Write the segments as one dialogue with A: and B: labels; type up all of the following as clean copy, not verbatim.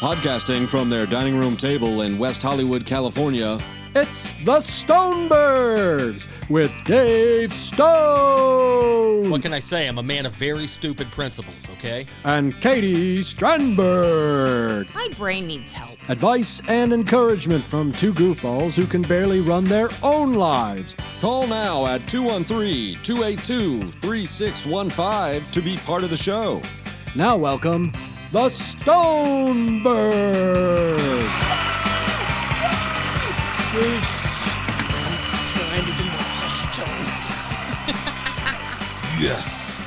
A: Podcasting from their dining room table in West Hollywood, California,
B: it's the Stonebergs with Dave Stone.
C: What can I say? I'm a man of very stupid principles, okay?
B: And Katie Strandberg.
D: My brain needs help.
B: Advice and encouragement from two goofballs who can barely run their own lives.
A: Call now at 213-282-3615 to be part of the show.
B: Now welcome the Stonebergs.
D: I'm trying to demolish tones.
C: Yes.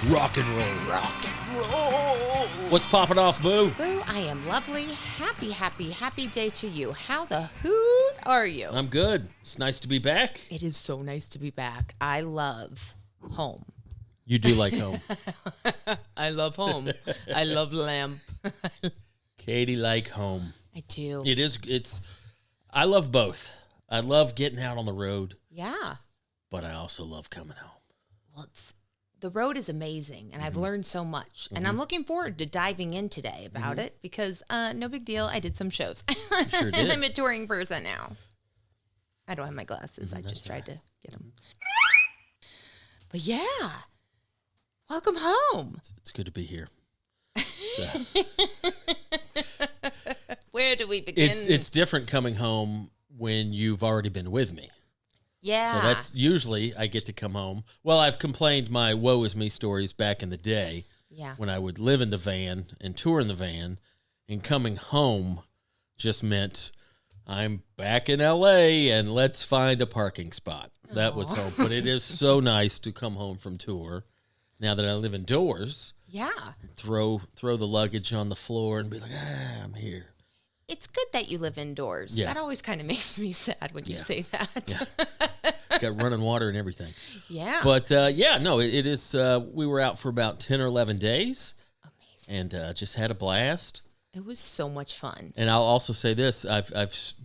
C: Rock and roll.
D: Rock and roll.
C: What's popping off, Boo?
D: Boo, I am lovely. Happy day to you. How the hoot are you?
C: I'm good. It's nice to be back.
D: It is so nice to be back. I love home.
C: You do like home.
D: I love home. I love lamp.
C: Katie like home.
D: I do.
C: I love both. I love getting out on the road.
D: Yeah.
C: But I also love coming home.
D: Well, the road is amazing, and I've learned so much. And I'm looking forward to diving in today about it because no big deal. I did some shows.
C: Sure did.
D: And I'm a touring person now. I don't have my glasses. I just tried to get them. But yeah, welcome home.
C: It's good to be here.
D: Where do we begin?
C: It's different coming home when you've already been with me.
D: Yeah.
C: So that's usually I get to come home. Well, I've complained my woe is me stories back in the day.
D: Yeah.
C: When I would live in the van and tour in the van, and coming home just meant I'm back in LA and let's find a parking spot. That was home. But it is so nice to come home from tour now that I live indoors.
D: Yeah.
C: Throw the luggage on the floor and be like, I'm here.
D: It's good that you live indoors.
C: Yeah.
D: That always kind of makes me sad when you say that.
C: Yeah. Got running water and everything.
D: Yeah.
C: But, it is, we were out for about 10 or 11 days.
D: Amazing.
C: And just had a blast.
D: It was so much fun.
C: And I'll also say this. I've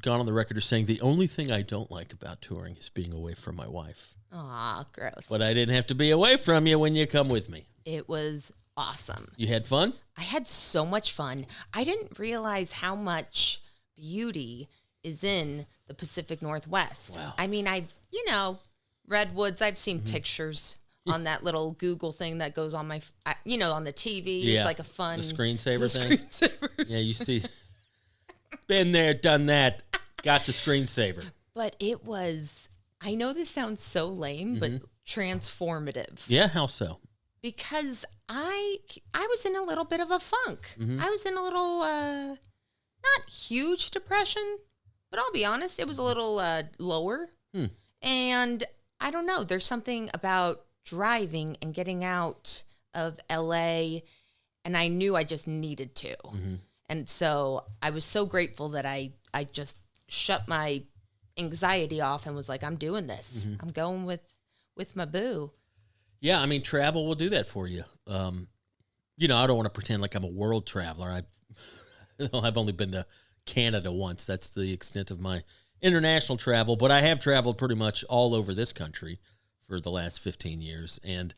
C: gone on the record as saying the only thing I don't like about touring is being away from my wife.
D: Aw, gross.
C: But I didn't have to be away from you when you come with me.
D: It was awesome.
C: You had fun?
D: I had so much fun. I didn't realize how much beauty is in the Pacific Northwest.
C: Wow.
D: I mean, redwoods, I've seen pictures on that little Google thing that goes on my, on the TV.
C: Yeah.
D: It's like a fun.
C: The screensaver thing?
D: Screensavers.
C: Yeah, you see. Been there, done that. Got the screensaver.
D: But it was, I know this sounds so lame, but transformative.
C: Yeah, how so?
D: Because I was in a little bit of a funk. I was in a little, not huge depression, but I'll be honest, it was a little lower. And I don't know, there's something about driving and getting out of LA, and I knew I just needed to. And so I was so grateful that I just shut my anxiety off and was like, I'm doing this. I'm going with my boo.
C: Yeah, I mean, travel will do that for you. I don't want to pretend like I'm a world traveler. I've only been to Canada once. That's the extent of my international travel. But I have traveled pretty much all over this country for the last 15 years. And,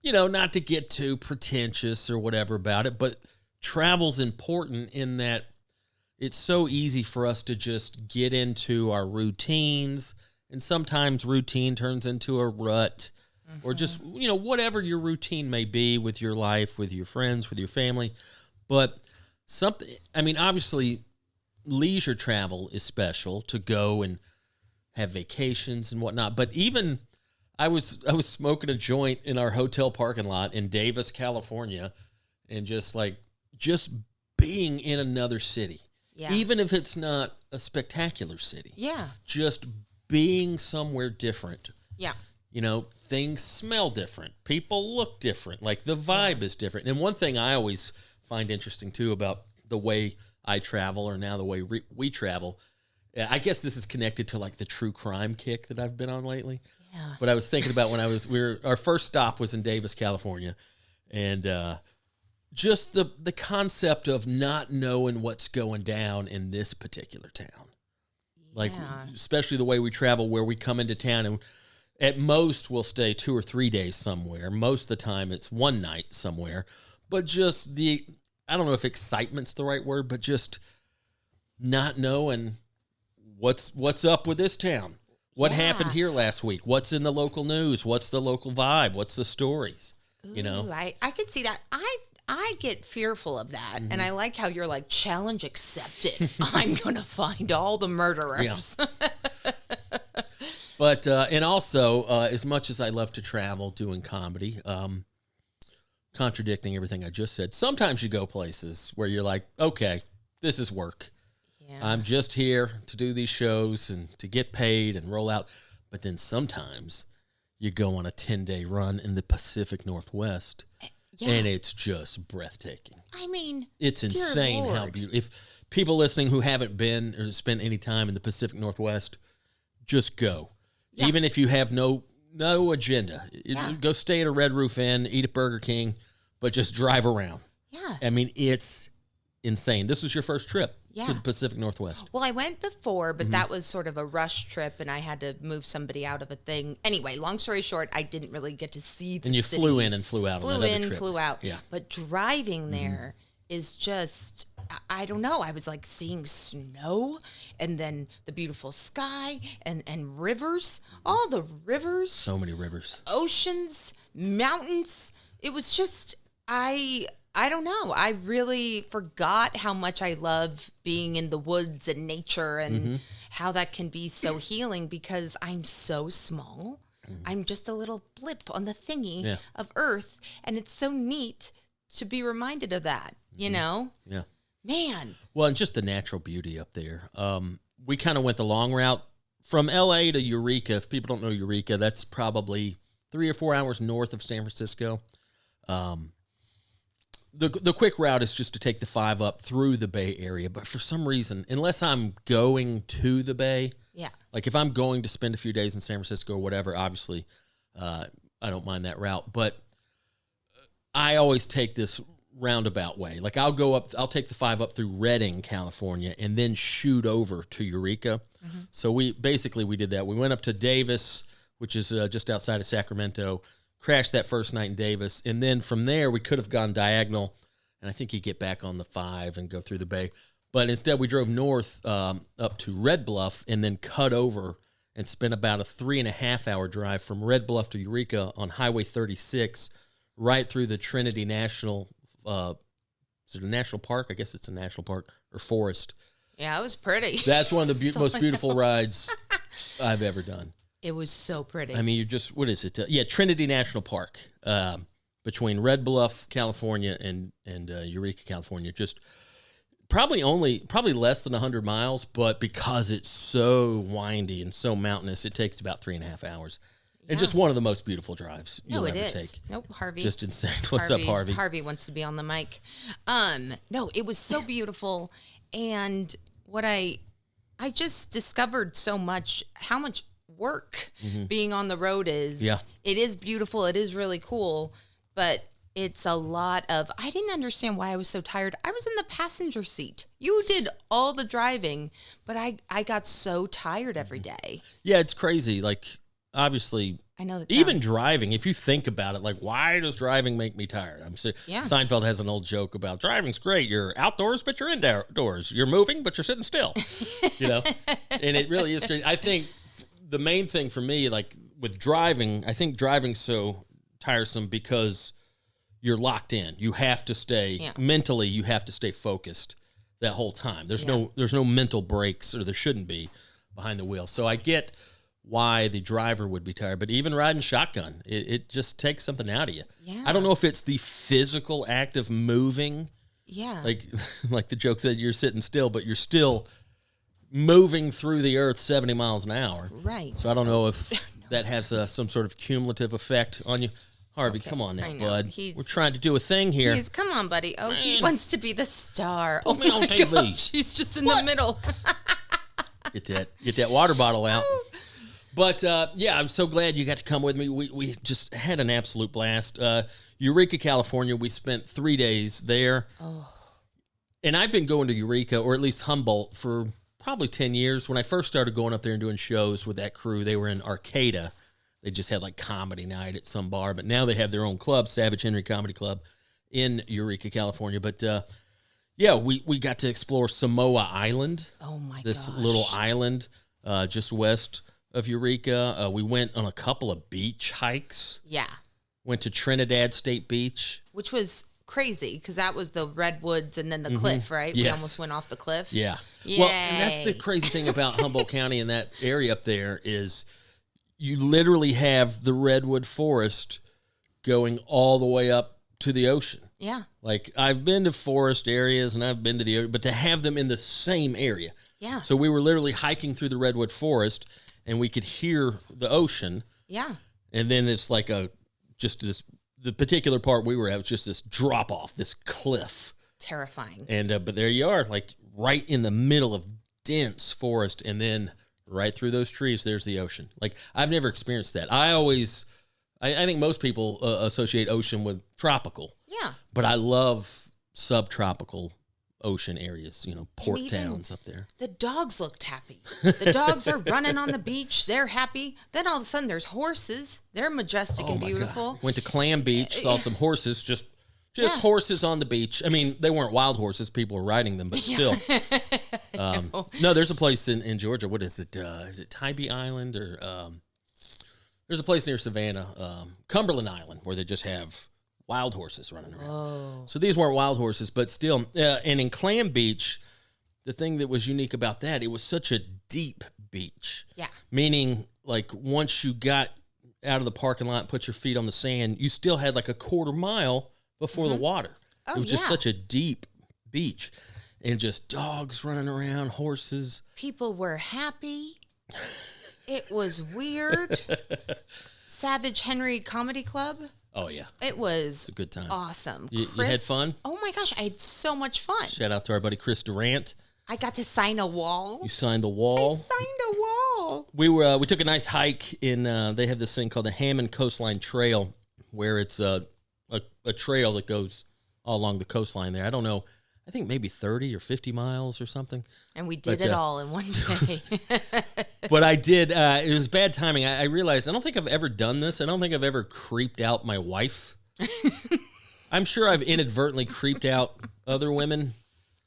C: not to get too pretentious or whatever about it, but travel's important in that it's so easy for us to just get into our routines. And sometimes routine turns into a rut. Or just, whatever your routine may be with your life, with your friends, with your family. But obviously, leisure travel is special to go and have vacations and whatnot. But even I was smoking a joint in our hotel parking lot in Davis, California, and just being in another city.
D: Yeah.
C: Even if it's not a spectacular city.
D: Yeah.
C: Just being somewhere different.
D: Yeah.
C: Things smell different. People look different. Like the vibe is different. And one thing I always find interesting too about the way I travel, or now the way we travel, I guess this is connected to like the true crime kick that I've been on lately. Yeah. But I was thinking about when our first stop was in Davis, California, and just the concept of not knowing what's going down in this particular town. Like, especially the way we travel, where we come into town and at most we'll stay 2 or 3 days somewhere. Most of the time it's one night somewhere. But just I don't know if excitement's the right word, but just not knowing what's up with this town. What happened here last week? What's in the local news? What's the local vibe? What's the stories? You know,
D: Ooh, I could see that. I get fearful of that, and I like how you're like, challenge accepted. I'm gonna find all the murderers.
C: Yeah. But and also, as much as I love to travel doing comedy, contradicting everything I just said, sometimes you go places where you're like, okay, this is work.
D: Yeah.
C: I'm just here to do these shows and to get paid and roll out. But then sometimes you go on a 10-day run in the Pacific Northwest, and it's just breathtaking.
D: I mean,
C: it's insane how beautiful. If people listening who haven't been or spent any time in the Pacific Northwest, just go. Yeah. Even if you have no agenda. Go stay at a Red Roof Inn, eat at Burger King, but just drive around.
D: Yeah.
C: I mean, it's insane. This was your first trip to the Pacific Northwest.
D: Well, I went before, but that was sort of a rush trip, and I had to move somebody out of a thing. Anyway, long story short, I didn't really get to see the
C: And you
D: city.
C: flew in and flew out on that other trip.
D: Flew out.
C: Yeah.
D: But driving there is just, I don't know. I was like seeing snow and then the beautiful sky and rivers, all the rivers.
C: So many rivers.
D: Oceans, mountains. It was just, I don't know. I really forgot how much I love being in the woods and nature and how that can be so healing because I'm so small. I'm just a little blip on the thingy of Earth. And it's so neat to be reminded of that, you know?
C: Yeah.
D: Man.
C: Well, and just the natural beauty up there. We kind of went the long route from L.A. to Eureka. If people don't know Eureka, that's probably 3 or 4 hours north of San Francisco. The quick route is just to take the 5 up through the Bay Area. But for some reason, unless I'm going to the Bay, like if I'm going to spend a few days in San Francisco or whatever, obviously I don't mind that route. But I always take this roundabout way. Like I'll take the 5 up through Redding, California, and then shoot over to Eureka. So we did that. We went up to Davis, which is just outside of Sacramento, crashed that first night in Davis, and then from there we could have gone diagonal, and I think you get back on the 5 and go through the Bay. But instead we drove north up to Red Bluff and then cut over and spent about a 3.5-hour drive from Red Bluff to Eureka on Highway 36, right through the Trinity National is it a national park? I guess it's a national park or forest.
D: Yeah, it was pretty.
C: That's one of the most beautiful rides I've ever done.
D: It was so pretty.
C: I mean, what is it? Trinity National Park between Red Bluff, California, and Eureka, California. Just probably less than 100 miles, but because it's so windy and so mountainous, it takes about 3.5 hours. And just one of the most beautiful drives you'll ever take.
D: Nope, Harvey.
C: Just insane. What's up, Harvey?
D: Harvey wants to be on the mic. No, it was so beautiful. And what I just discovered so much, how much work being on the road is.
C: Yeah.
D: It is beautiful. It is really cool. But it's a lot of, I didn't understand why I was so tired. I was in the passenger seat. You did all the driving, but I got so tired every day.
C: Yeah, it's crazy. Like, obviously,
D: I know that
C: even driving, if you think about it, like, why does driving make me tired? Seinfeld has an old joke about driving's great. You're outdoors, but you're indoors. You're moving, but you're sitting still, you know? And it really is great. I think the main thing for me, like with driving, I think driving's so tiresome because you're locked in. You have to stay mentally, you have to stay focused that whole time. There's no mental breaks, or there shouldn't be, behind the wheel. So I get why the driver would be tired, but even riding shotgun, it just takes something out of you.
D: Yeah.
C: I don't know if it's the physical act of moving.
D: Yeah.
C: Like the joke said, you're sitting still, but you're still moving through the earth 70 miles an hour.
D: Right.
C: So I don't know if that has some sort of cumulative effect on you. Harvey, come on now, bud. We're trying to do a thing here.
D: Come on, buddy. Oh, he wants to be the star.
C: Put me on TV.
D: Gosh, he's just in the middle.
C: Get that water bottle out. But, I'm so glad you got to come with me. We just had an absolute blast. Eureka, California, we spent 3 days there. Oh. And I've been going to Eureka, or at least Humboldt, for probably 10 years. When I first started going up there and doing shows with that crew, they were in Arcata. They just had like comedy night at some bar. But now they have their own club, Savage Henry Comedy Club, in Eureka, California. But Yeah, we got to explore Samoa Island.
D: Oh my
C: This
D: gosh.
C: little island just west of Eureka. We went on a couple of beach hikes.
D: Yeah.
C: Went to Trinidad State Beach.
D: Which was crazy because that was the redwoods and then the cliff, right? We
C: Yes.
D: almost went off the cliff.
C: Yeah.
D: Yay.
C: Well, and that's the crazy thing about Humboldt County and that area up there is you literally have the redwood forest going all the way up to the ocean.
D: Yeah.
C: Like, I've been to forest areas and I've been to the, but to have them in the same area.
D: Yeah.
C: So we were literally hiking through the redwood forest and we could hear the ocean.
D: Yeah.
C: And then it's like the particular part we were at was just this drop off, this cliff.
D: Terrifying.
C: And, but there you are, like right in the middle of dense forest. And then right through those trees, there's the ocean. Like, I've never experienced that. I think most people associate ocean with tropical.
D: Yeah.
C: But I love subtropical ocean areas, port
D: even
C: towns up there.
D: The dogs looked happy. The dogs are running on the beach. They're happy. Then all of a sudden there's horses. They're majestic and
C: my
D: beautiful.
C: God. Went to Clam Beach, saw some horses, just
D: Yeah.
C: horses on the beach. I mean, they weren't wild horses. People were riding them, but still. No, there's a place in Georgia. What is it? Is it Tybee Island or there's a place near Savannah, Cumberland Island, where they just have wild horses running around.
D: Oh.
C: So these weren't wild horses, but still. And in Clam Beach, the thing that was unique about that, it was such a deep beach.
D: Yeah.
C: Meaning, like, once you got out of the parking lot and put your feet on the sand, you still had like a quarter mile before the water.
D: Oh,
C: it was just
D: yeah.
C: such a deep beach. And just dogs running around, horses.
D: People were happy. It was weird. Savage Henry Comedy Club.
C: Oh, yeah.
D: It was
C: a good time.
D: Awesome.
C: You had fun?
D: Oh my gosh, I had so much fun.
C: Shout out to our buddy Chris Durant.
D: I got to sign a wall.
C: You signed the wall.
D: Signed a wall.
C: We took a nice hike in. They have this thing called the Hammond Coastline Trail, where it's a trail that goes all along the coastline there. I don't know. I think maybe 30 or 50 miles or something.
D: And we did it all in one day.
C: But I did. It was bad timing. I realized I don't think I've ever done this. I don't think I've ever creeped out my wife. I'm sure I've inadvertently creeped out other women.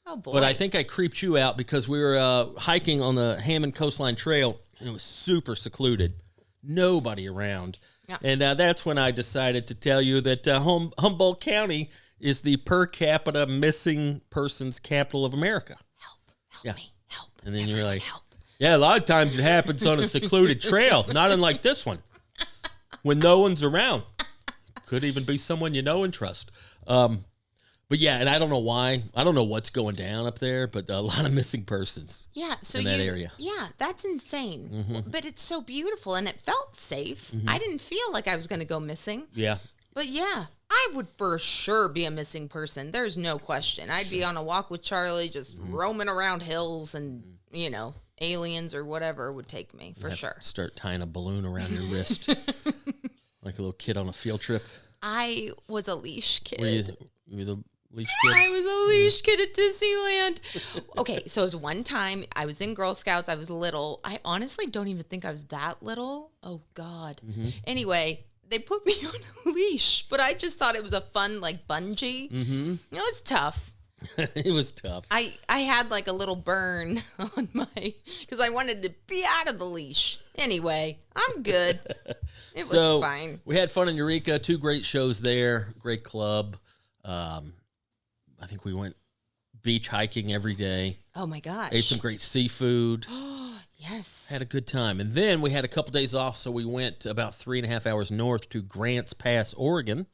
D: Oh, boy.
C: But I think I creeped you out because we were hiking on the Hammond Coastline Trail, and it was super secluded. Nobody around.
D: Yeah.
C: And that's when I decided to tell you that Humboldt County is the per capita missing persons capital of America.
D: Help me. Help.
C: And then you're like,
D: help.
C: yeah, a lot of times it happens on a secluded trail, not unlike this one, when no one's around. Could even be someone you know and trust. But yeah, and I don't know why. I don't know what's going down up there, but a lot of missing persons.
D: Yeah, so
C: in that area.
D: Yeah, that's insane.
C: Mm-hmm.
D: But it's so beautiful and it felt safe. I didn't feel like I was going to go missing.
C: Yeah.
D: But yeah, I would for sure be a missing person. There's no question. I'd be on a walk with Charlie, just roaming around hills and, aliens or whatever would take me for sure.
C: Start tying a balloon around your wrist like a little kid on a field trip.
D: I was a leash kid.
C: Were you the leash kid?
D: I was a leash kid at Disneyland. Okay, so it was one time I was in Girl Scouts. I was little. I honestly don't even think I was that little. Oh, God. Anyway, they put me on a leash, but I just thought it was a fun, like, bungee. It was tough.
C: It was tough.
D: I had, like, a little burn on because I wanted to be out of the leash. Anyway, I'm good. It was fine.
C: We had fun in Eureka. 2 great shows there. Great club. I think we went beach hiking every day.
D: Oh, my gosh.
C: Ate some great seafood.
D: Yes.
C: Had a good time. And then we had a couple days off, so we went about 3.5 hours north to Grants Pass, Oregon.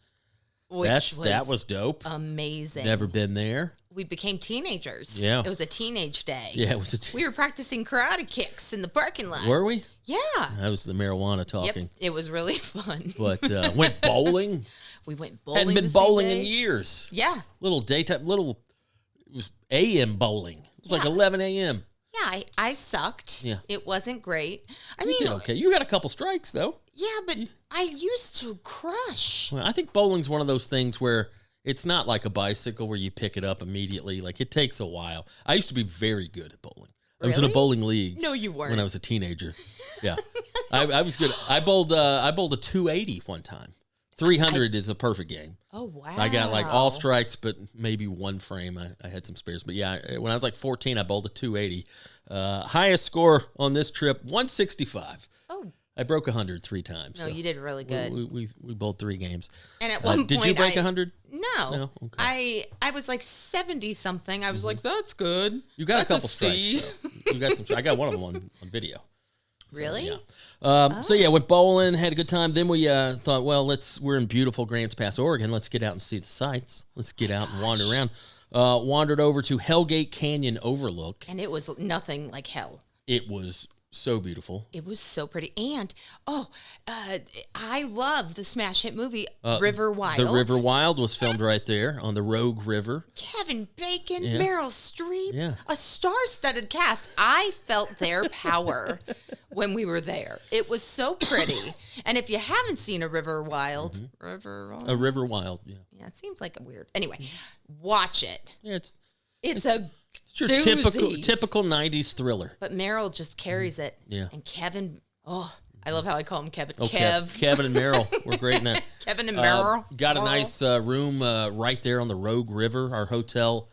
C: That was dope.
D: Amazing.
C: Never been there.
D: We became teenagers.
C: Yeah.
D: It was a teenage day.
C: Yeah, it was
D: We were practicing karate kicks in the parking lot.
C: Were we?
D: Yeah.
C: That was the marijuana talking.
D: Yep. It was really fun.
C: But went bowling.
D: We went bowling.
C: Hadn't been
D: the same
C: bowling
D: day.
C: in years.
D: Yeah.
C: It was AM bowling. It was like 11 a.m.
D: Yeah, I sucked.
C: Yeah.
D: It wasn't great. I
C: You
D: mean,
C: did okay. You got a couple strikes, though.
D: yeah, but I used to crush.
C: Well, I think bowling's one of those things where it's not like a bicycle where you pick it up immediately. Like, it takes a while. I used to be very good at bowling. I was in a
D: Really?
C: bowling league.
D: No, you weren't.
C: When I was a teenager. Yeah. I was good. I bowled a 280 one time. 300 is a perfect game.
D: Oh, wow.
C: So I got like all strikes, but maybe one frame. I had some spares. But yeah, when I was like 14, I bowled a 280. Highest score on this trip, 165.
D: Oh.
C: I broke 100 3 times.
D: No,
C: so
D: you did really good.
C: We bowled 3 games.
D: And at one point,
C: did you break 100?
D: No.
C: Okay.
D: I was like 70 something. I was like, that's good.
C: You got
D: that's
C: a couple strikes. You got some. I got one of them on video. So,
D: really?
C: Yeah. So yeah, went bowling, had a good time. Then we thought, well, we're in beautiful Grants Pass, Oregon. Let's get out and see the sights. Let's get out and wander around. Wandered over to Hellgate Canyon Overlook.
D: And it was nothing like hell.
C: It was so beautiful.
D: It was so pretty. And, I love the smash hit movie, River Wild.
C: The River Wild was filmed right there on the Rogue River.
D: Kevin Bacon,
C: Yeah.
D: Meryl Streep,
C: Yeah.
D: a star-studded cast. I felt their power when we were there. It was so pretty. And if you haven't seen a River Wild,
C: A River Wild, yeah.
D: Yeah, it seems like a weird. Anyway, watch it.
C: Yeah,
D: It's a
C: your
D: doozy.
C: typical 90s thriller.
D: But Meryl just carries it.
C: Yeah.
D: And Kevin, I love how I call him Kevin.
C: Oh,
D: Kev.
C: Kevin and Meryl were great in that.
D: Kevin and Meryl.
C: Got a nice room right there on the Rogue River, our hotel.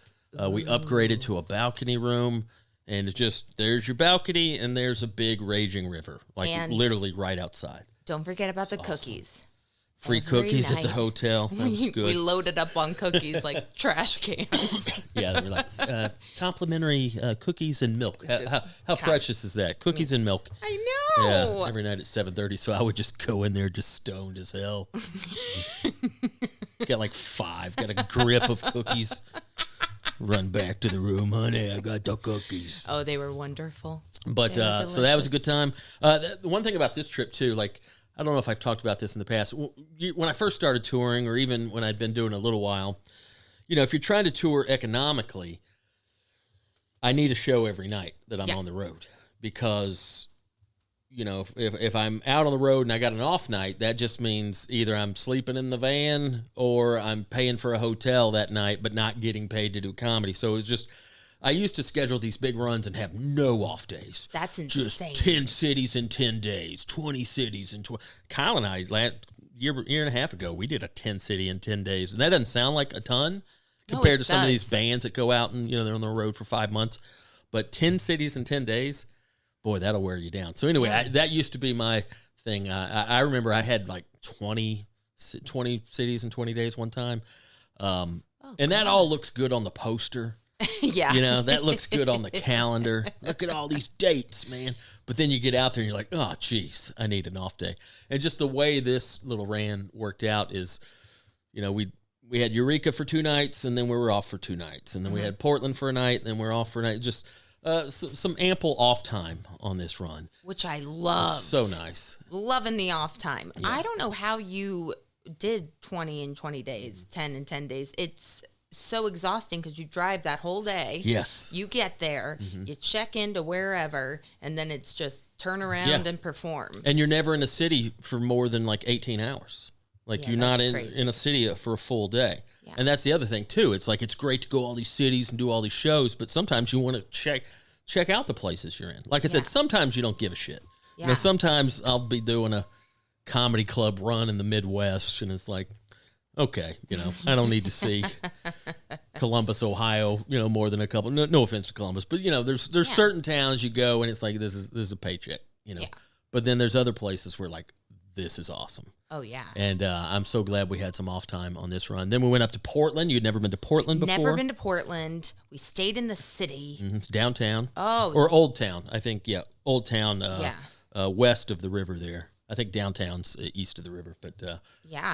C: We upgraded to a balcony room, and it's just, there's your balcony, and there's a big raging river, like
D: And
C: literally right outside.
D: Don't forget about the cookies.
C: Free
D: Every
C: cookies at the
D: night.
C: hotel. That was
D: We
C: good.
D: loaded up on cookies like trash cans.
C: Yeah, they were like complimentary cookies and milk.
D: It's
C: How precious is that? Cookies and milk.
D: I know.
C: Yeah, every night at 7:30. So I would just go in there just stoned as hell. Got like 5. Got a grip of cookies. Run back to the room, honey. I got the cookies.
D: Oh, they were wonderful.
C: But
D: They were
C: so that was a
D: delicious.
C: good time. The one thing about this trip too, like I don't know if I've talked about this in the past. When I first started touring, or even when I'd been doing a little while, if you're trying to tour economically, I need a show every night that I'm on the road because, if I'm out on the road and I got an off night, that just means either I'm sleeping in the van or I'm paying for a hotel that night, but not getting paid to do comedy. So it's just, I used to schedule these big runs and have no off days.
D: That's
C: Just
D: insane.
C: 10 cities in 10 days, 20 cities in 20. Kyle and I, year and a half ago, we did a 10 city in 10 days. And that doesn't sound like a ton compared to some of these bands that go out and, they're on the road for 5 months. But 10 cities in 10 days, boy, that'll wear you down. So anyway, that used to be my thing. I remember I had like 20 cities in 20 days one time. And that all looks good on the poster.
D: Yeah.
C: That looks good on the calendar. Look at all these dates, man. But then you get out there and you're like, oh, geez, I need an off day. And just the way this little ran worked out is, we had Eureka for 2 nights, and then we were off for 2 nights. And then we had Portland for a night, and then we're off for a night. Just some ample off time on this run.
D: Which I loved.
C: So nice.
D: Loving the off time. Yeah. I don't know how you did 20 in 20 days, 10 in 10 days. It's so exhausting because you drive that whole day.
C: Yes.
D: You get there, you check into wherever, and then it's just turn around and perform.
C: And you're never in a city for more than like 18 hours. Like you're not in a city for a full day. Yeah. And that's the other thing too. It's like, it's great to go all these cities and do all these shows, but sometimes you want to check out the places you're in. Like I said, sometimes you don't give a shit.
D: Yeah.
C: Sometimes I'll be doing a comedy club run in the Midwest, and it's like, okay, I don't need to see Columbus, Ohio, more than a couple. No offense to Columbus, but there's certain towns you go and it's like, this is a paycheck, Yeah. But then there's other places where like, this is awesome.
D: Oh yeah.
C: And I'm so glad we had some off time on this run. Then we went up to Portland. You'd never been to Portland before?
D: Never been to Portland. We stayed in the city.
C: Mm-hmm. It's downtown.
D: Oh.
C: Or Old Town, I think. Yeah, Old Town, west of the river there. I think downtown's east of the river, but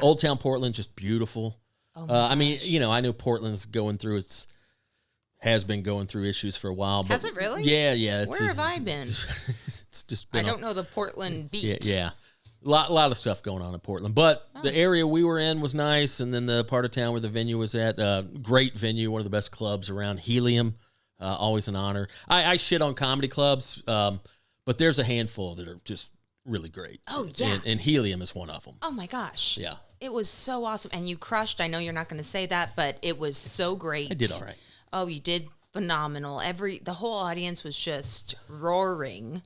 C: Old Town Portland, just beautiful. Oh I mean, I know Portland's has been going through issues for a while. But
D: has it really?
C: Yeah.
D: Where have I been?
C: It's just been.
D: I don't know the Portland beat.
C: Yeah. A lot of stuff going on in Portland, but the area we were in was nice, and then the part of town where the venue was at, great venue, one of the best clubs around. Helium, always an honor. I shit on comedy clubs, but there's a handful that are just really great.
D: Oh, yeah.
C: And Helium is one of them.
D: Oh, my gosh.
C: Yeah.
D: It was so awesome. And you crushed. I know you're not going to say that, but it was so great.
C: I did all right.
D: Oh, you did phenomenal. The whole audience was just roaring.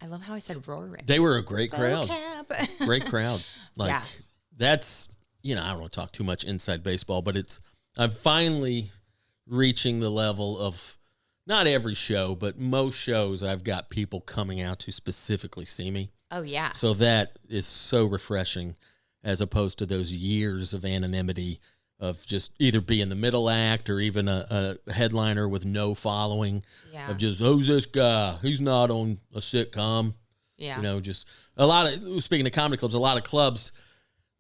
D: I love how I said roaring.
C: They were a great crowd.
D: Vocab.
C: Great crowd. Like,
D: Yeah.
C: that's, I don't want to talk too much inside baseball, but I'm finally reaching the level of not every show, but most shows I've got people coming out to specifically see me.
D: Oh, yeah.
C: So that is so refreshing as opposed to those years of anonymity of just either being the middle act or even a headliner with no following.
D: Yeah.
C: Of just, who's this guy? He's not on a sitcom.
D: Yeah.
C: Just a lot of, speaking of comedy clubs, a lot of clubs,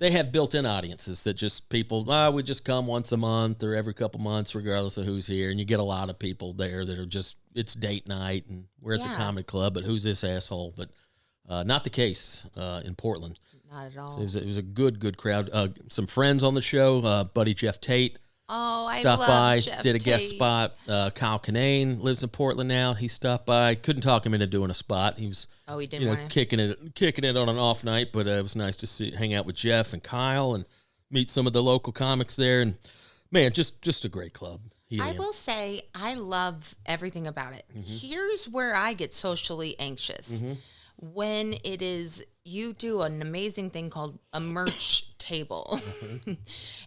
C: they have built-in audiences that just people, we just come once a month or every couple months, regardless of who's here. And you get a lot of people there that are just, it's date night and we're at the comedy club, but who's this asshole? But not the case in Portland.
D: Not at all.
C: So it was a good crowd. Some friends on the show, buddy Jeff Tate.
D: Oh, I
C: stopped
D: love
C: by,
D: Jeff
C: did a guest
D: Tate.
C: spot. Kyle Kinane lives in Portland now. He stopped by. Couldn't talk him into doing a spot. He was,
D: he didn't want to.
C: kicking it on an off night. But it was nice to hang out with Jeff and Kyle and meet some of the local comics there. And man, just a great club.
D: I will say I love everything about it. Mm-hmm. Here's where I get socially anxious. Mm-hmm. When it is, you do an amazing thing called a merch table,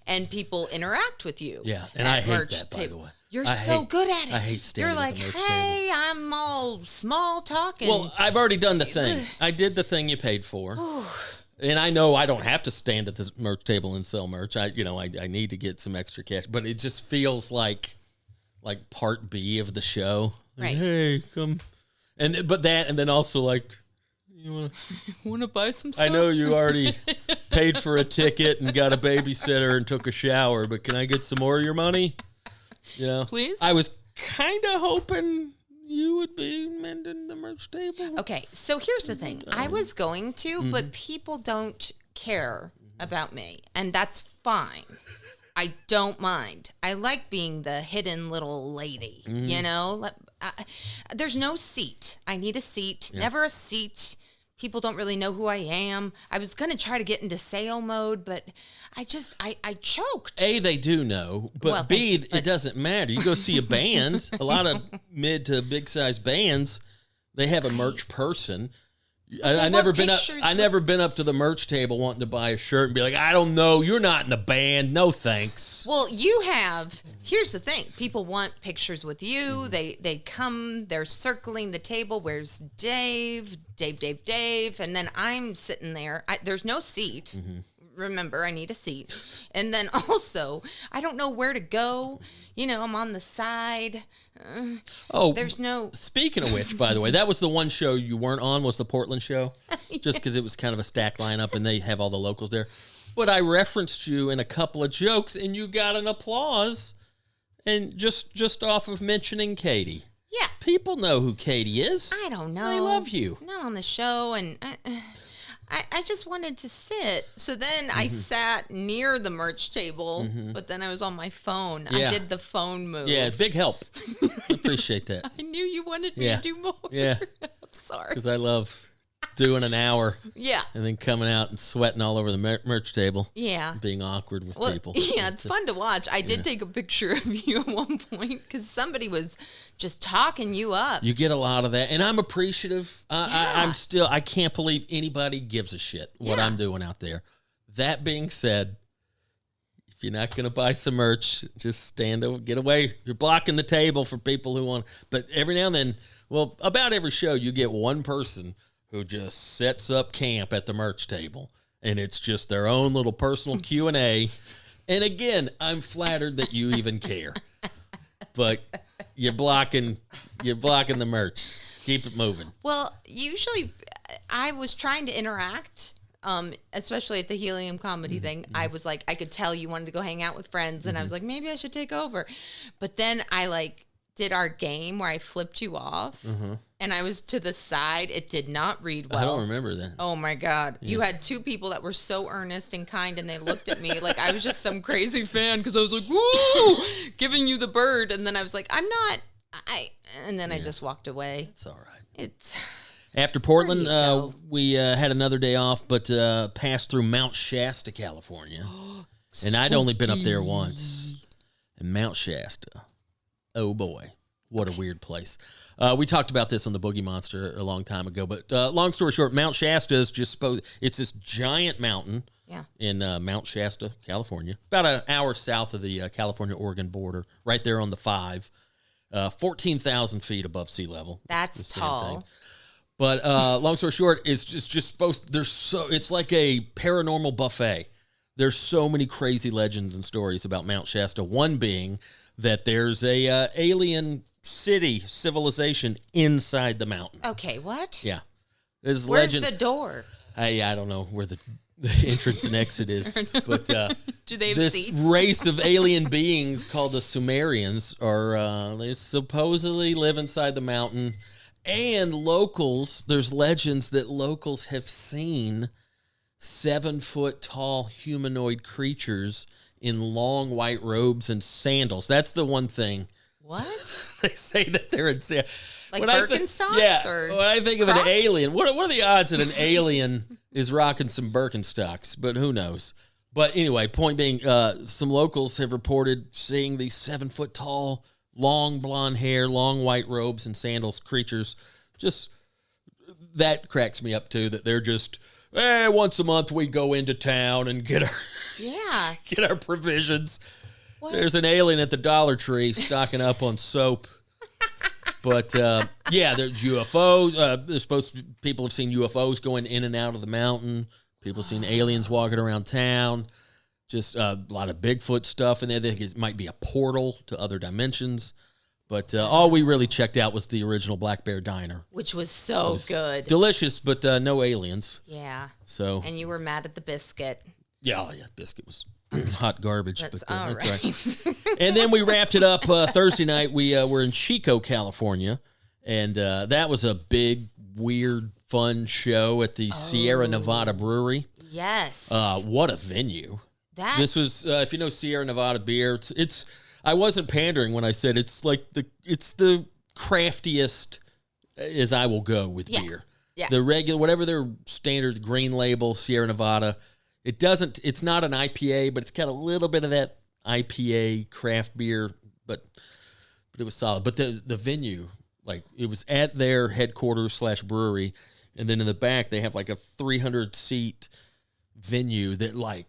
D: and people interact with you.
C: Yeah, and I hate that, by the way.
D: You're so good at it.
C: I hate standing
D: You're like,
C: at the merch
D: hey,
C: table.
D: I'm all small talking.
C: Well, I've already done the thing. I did the thing you paid for. And I know I don't have to stand at the merch table and sell merch. I need to get some extra cash, but it just feels like part B of the show. Like,
D: right.
C: Hey, come. And then also like, you want to buy some stuff? I know you already paid for a ticket and got a babysitter and took a shower, but can I get some more of your money?
D: Please?
C: I was kind of hoping you would be mending the merch table.
D: Okay, so here's the thing. I was going to, but people don't care about me, and that's fine. I don't mind. I like being the hidden little lady, there's no seat. I need a seat. Yeah. Never a seat. People don't really know who I am. I was going to try to get into sale mode, but I choked.
C: A, they do know, but B, it doesn't matter. You go see a band, a lot of mid to big size bands, they have a merch person. I never been up to the merch table wanting to buy a shirt and be like, I don't know, you're not in the band. No thanks.
D: Well, you have. Here's the thing. People want pictures with you. They come, they're circling the table. Where's Dave? Dave. And then I'm sitting there. There's no seat. Mm-hmm. Remember, I need a seat. And then also, I don't know where to go. I'm on the side. There's no...
C: Speaking of which, by the way, that was the one show you weren't on, was the Portland show. Just because it was kind of a stacked lineup and they have all the locals there. But I referenced you in a couple of jokes and you got an applause. And just off of mentioning Katie.
D: Yeah.
C: People know who Katie is.
D: I don't know.
C: They love you.
D: Not on the show, and... I just wanted to sit. So then I sat near the merch table, but then I was on my phone. Yeah. I did the phone move.
C: Yeah, big help. I appreciate that.
D: I knew you wanted me to do more.
C: Yeah.
D: I'm sorry.
C: Because I love doing an hour.
D: Yeah.
C: And then coming out and sweating all over the merch table.
D: Yeah.
C: Being awkward with people.
D: Yeah, it's fun to watch. I did take a picture of you at one point because somebody was just talking you up.
C: You get a lot of that. And I'm appreciative. I can't believe anybody gives a shit what I'm doing out there. That being said, if you're not going to buy some merch, just stand over, get away. You're blocking the table for people who want. But every now and then, about every show, you get one person who just sets up camp at the merch table, and it's just their own little personal Q&A. And again, I'm flattered that you even care, but you're blocking the merch. Keep it moving.
D: Well, usually I was trying to interact, especially at the Helium comedy thing. I was like, I could tell you wanted to go hang out with friends, and I was like, maybe I should take over. But then I did our game where I flipped you off. And I was to the side. It did not read well.
C: I don't remember that.
D: Oh, my God. Yeah. You had two people that were so earnest and kind, and they looked at me like I was just some crazy fan because I was like, woo, giving you the bird. And then I was like, I'm not. And then I just walked away.
C: It's all right.
D: It's...
C: After Portland, we had another day off, but passed through Mount Shasta, California. And I'd only been up there once. And Mount Shasta. Oh, boy. What a weird place. We talked about this on the Boogie Monster a long time ago, but long story short, Mount Shasta is it's this giant mountain
D: Yeah.
C: In Mount Shasta, California, about an hour south of the California-Oregon border, right there on the 5, 14,000 feet above sea level.
D: That's tall.
C: But long story short, it's just supposed. It's like a paranormal buffet. There's so many crazy legends and stories about Mount Shasta. One being that there's a alien civilization inside the mountain.
D: Okay, what?
C: Yeah.
D: Where's the door?
C: I don't know where the entrance and exit is, but
D: do they have
C: this
D: seats?
C: race of alien beings called the Sumerians they supposedly live inside the mountain, and there's legends that locals have seen 7-foot tall humanoid creatures in long white robes and sandals. That's the one thing.
D: What?
C: They say that they're in sandals.
D: Like Birkenstocks?
C: Yeah.
D: Or
C: when I think of
D: Crocs?
C: an alien, what are the odds that an alien is rocking some Birkenstocks? But who knows? But anyway, point being, some locals have reported seeing these 7-foot tall, long blonde hair, long white robes and sandals creatures. Just that cracks me up too. That they're just once a month we go into town and get our provisions. What? There's an alien at the Dollar Tree stocking up on soap. But, there's UFOs. People have seen UFOs going in and out of the mountain. People have seen aliens walking around town. Just a lot of Bigfoot stuff. And they think it might be a portal to other dimensions. But all we really checked out was the original Black Bear Diner.
D: Which was so good.
C: Delicious, but no aliens.
D: Yeah.
C: So.
D: And you were mad at the biscuit.
C: Yeah, biscuit was hot garbage.
D: That's
C: but
D: all
C: that's right. And then we wrapped it up Thursday night. We were in Chico, California, and that was a big, weird, fun show at the Sierra Nevada Brewery.
D: Yes.
C: What a venue! This was, if you know Sierra Nevada beer, it's. I wasn't pandering when I said it's the craftiest as I will go with beer.
D: Yeah.
C: The regular, whatever their standard green label, Sierra Nevada. It's not an IPA, but it's got a little bit of that IPA craft beer, but it was solid. But the venue, like, it was at their headquarters / brewery, and then in the back they have like a 300-seat venue that, like,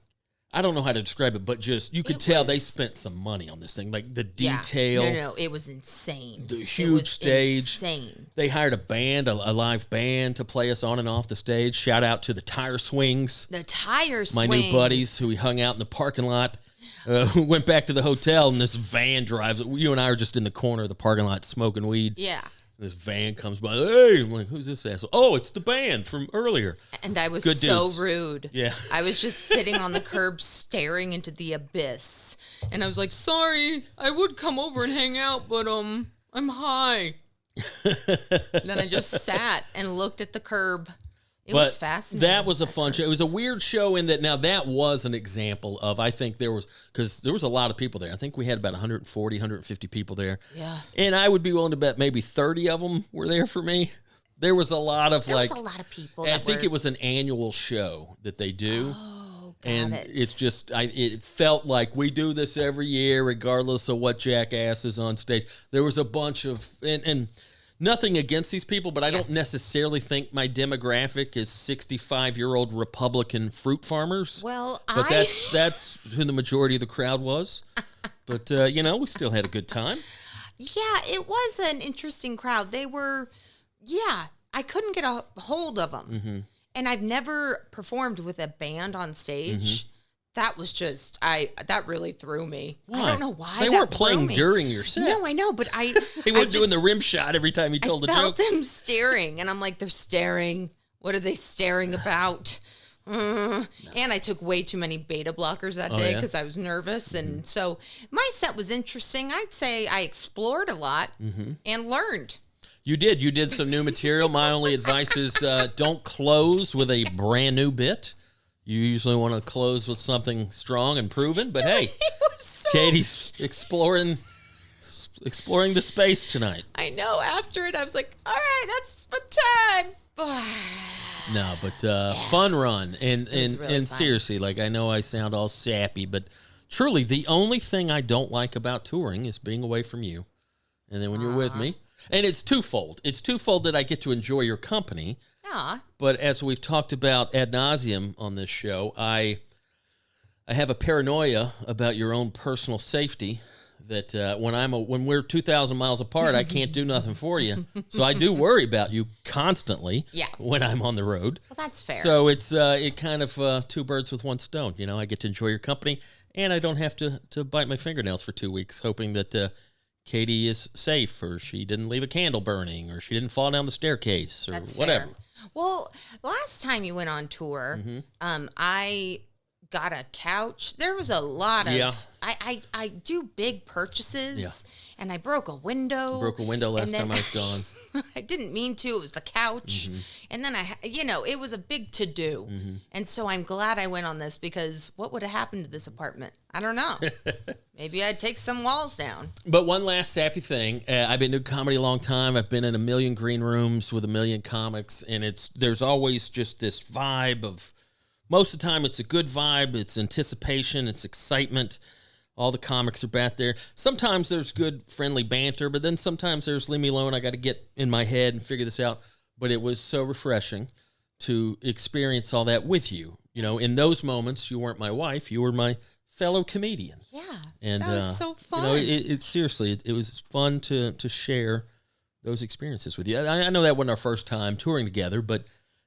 C: I don't know how to describe it, but just you could tell they spent some money on this thing. Like the detail.
D: No, it was insane.
C: The huge stage.
D: Insane.
C: They hired a band, a live band, to play us on and off the stage. Shout out to the Tire Swings.
D: The Tire Swings.
C: My new buddies who we hung out in the parking lot. Went back to the hotel, and this van drives. You and I are just in the corner of the parking lot smoking weed.
D: Yeah.
C: This van comes by. Hey, I'm like, who's this asshole? Oh, it's the band from earlier.
D: And I was
C: Good
D: so
C: dudes.
D: rude.
C: Yeah.
D: I was just sitting on the curb staring into the abyss. And I was like, sorry, I would come over and hang out, but I'm high. Then I just sat and looked at the curb. It was fascinating.
C: That was a fun show. It was a weird show in that, now that was an example of, I think because there was a lot of people there. I think we had about 140, 150 people there.
D: Yeah.
C: And I would be willing to bet maybe 30 of them were there for me. There was a lot of
D: was a lot of people.
C: I think it was an annual show that they do.
D: Oh,
C: and it's just, it felt like we do this every year, regardless of what jackass is on stage. There was a bunch of, and nothing against these people, but I don't necessarily think my demographic is 65-year-old Republican fruit farmers.
D: Well,
C: but that's who the majority of the crowd was. But we still had a good time.
D: Yeah, it was an interesting crowd. They were, I couldn't get a hold of them. Mm-hmm. And I've never performed with a band on stage. Mm-hmm. That was just, that really threw me.
C: Why?
D: I don't know why.
C: They weren't playing during your set.
D: No, I know, but
C: They weren't doing the rim shot every time you told the joke.
D: I felt them staring, and I'm like, they're staring. What are they staring about? And I took way too many beta blockers that day because I was nervous. And so my set was interesting. I'd say I explored a lot and learned.
C: You did. You did some new material. My only advice is don't close with a brand new bit. You usually want to close with something strong and proven, but hey, Katie's exploring the space tonight.
D: I know. After it, I was like, all right, that's my time.
C: No, but fun run. And
D: really
C: seriously, like, I know I sound all sappy, but truly the only thing I don't like about touring is being away from you. And then when you're with me, and it's twofold. It's twofold that I get to enjoy your company.
D: Yeah.
C: But as we've talked about ad nauseum on this show, I I have a paranoia about your own personal safety that when we're 2,000 miles apart, I can't do nothing for you. So I do worry about you constantly when I'm on the road.
D: Well, that's fair.
C: So it's it kind of two birds with one stone. You know, I get to enjoy your company, and I don't have to bite my fingernails for 2 weeks, hoping that Katie is safe, or she didn't leave a candle burning, or she didn't fall down the staircase, or
D: that's
C: whatever.
D: Fair. Well, last time you went on tour, I got a couch. There was a lot of I do big purchases, and I broke a window.
C: You broke a window last time I was gone.
D: I didn't mean to. It was the couch, and then it was a big to do, and so I'm glad I went on this, because what would have happened to this apartment? I don't know. Maybe I'd take some walls down.
C: But one last sappy thing. I've been doing comedy a long time. I've been in a million green rooms with a million comics, and there's always just this vibe of. Most of the time, it's a good vibe. It's anticipation. It's excitement. All the comics are back there. Sometimes there's good, friendly banter, but then sometimes there's leave me alone. I got to get in my head and figure this out. But it was so refreshing to experience all that with you. You know, in those moments, you weren't my wife. You were my fellow comedian.
D: Yeah,
C: and
D: that was so fun.
C: You know, it seriously, it was fun to share those experiences with you. I know that wasn't our first time touring together, but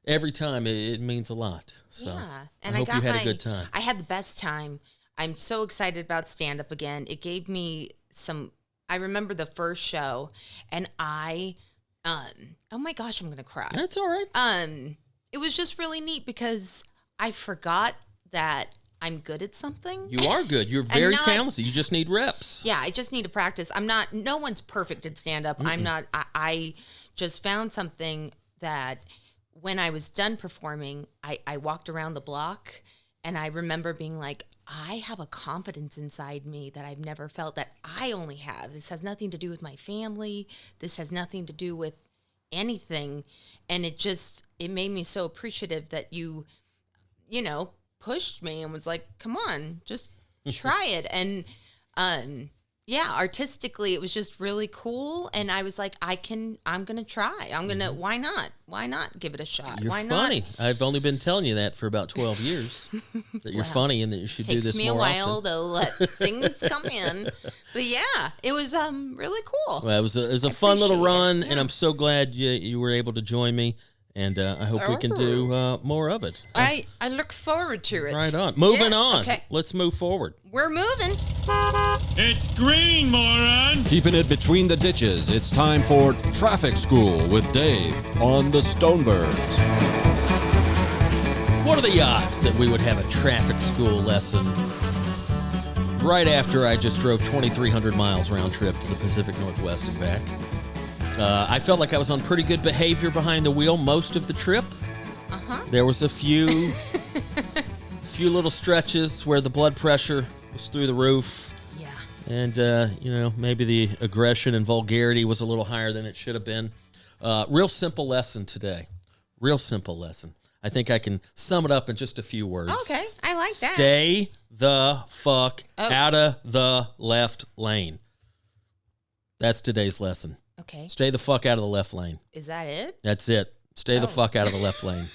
C: every time it means a lot. So
D: and
C: I hope you had a good time.
D: I had the best time. I'm so excited about stand-up again. It gave me I remember the first show, and oh my gosh, I'm going to cry.
C: That's all right.
D: It was just really neat, because I forgot that I'm good at something.
C: You are good. You're very talented. You just need reps.
D: Yeah, I just need to practice. No one's perfect at stand-up. I'm not. I just found something that when I was done performing, I walked around the block, and I remember being like, I have a confidence inside me that I've never felt, that I only have. This has nothing to do with my family. This has nothing to do with anything. And it made me so appreciative that you pushed me and was like, come on, just try it. And, artistically, it was just really cool. And I was like, I'm going to try. Why not? Why not give it a shot?
C: You're
D: why
C: funny.
D: not?
C: I've only been telling you that for about 12 years, that you're funny and that you should do this more often.
D: Takes me a while to let things come in. But yeah, it was really cool.
C: Well, it was a fun little run, and I'm so glad you were able to join me. And I hope we can do more of it.
D: I look forward to it.
C: Right on. Moving on.
D: Okay.
C: Let's move forward.
D: We're moving.
E: It's green, moron!
A: Keeping it between the ditches, it's time for Traffic School with Dave on the Stonebergs.
C: What are the odds that we would have a traffic school lesson right after I just drove 2,300 miles round trip to the Pacific Northwest and back? I felt like I was on pretty good behavior behind the wheel most of the trip. There was a few little stretches where the blood pressure was through the roof.
D: Yeah.
C: And, maybe the aggression and vulgarity was a little higher than it should have been. Real simple lesson today. Real simple lesson. I think I can sum it up in just a few words.
D: Okay, I like that.
C: Stay the fuck out of the left lane. That's today's lesson.
D: Okay.
C: Stay the fuck out of the left lane.
D: Is that it?
C: That's it. Stay the fuck out of the left lane.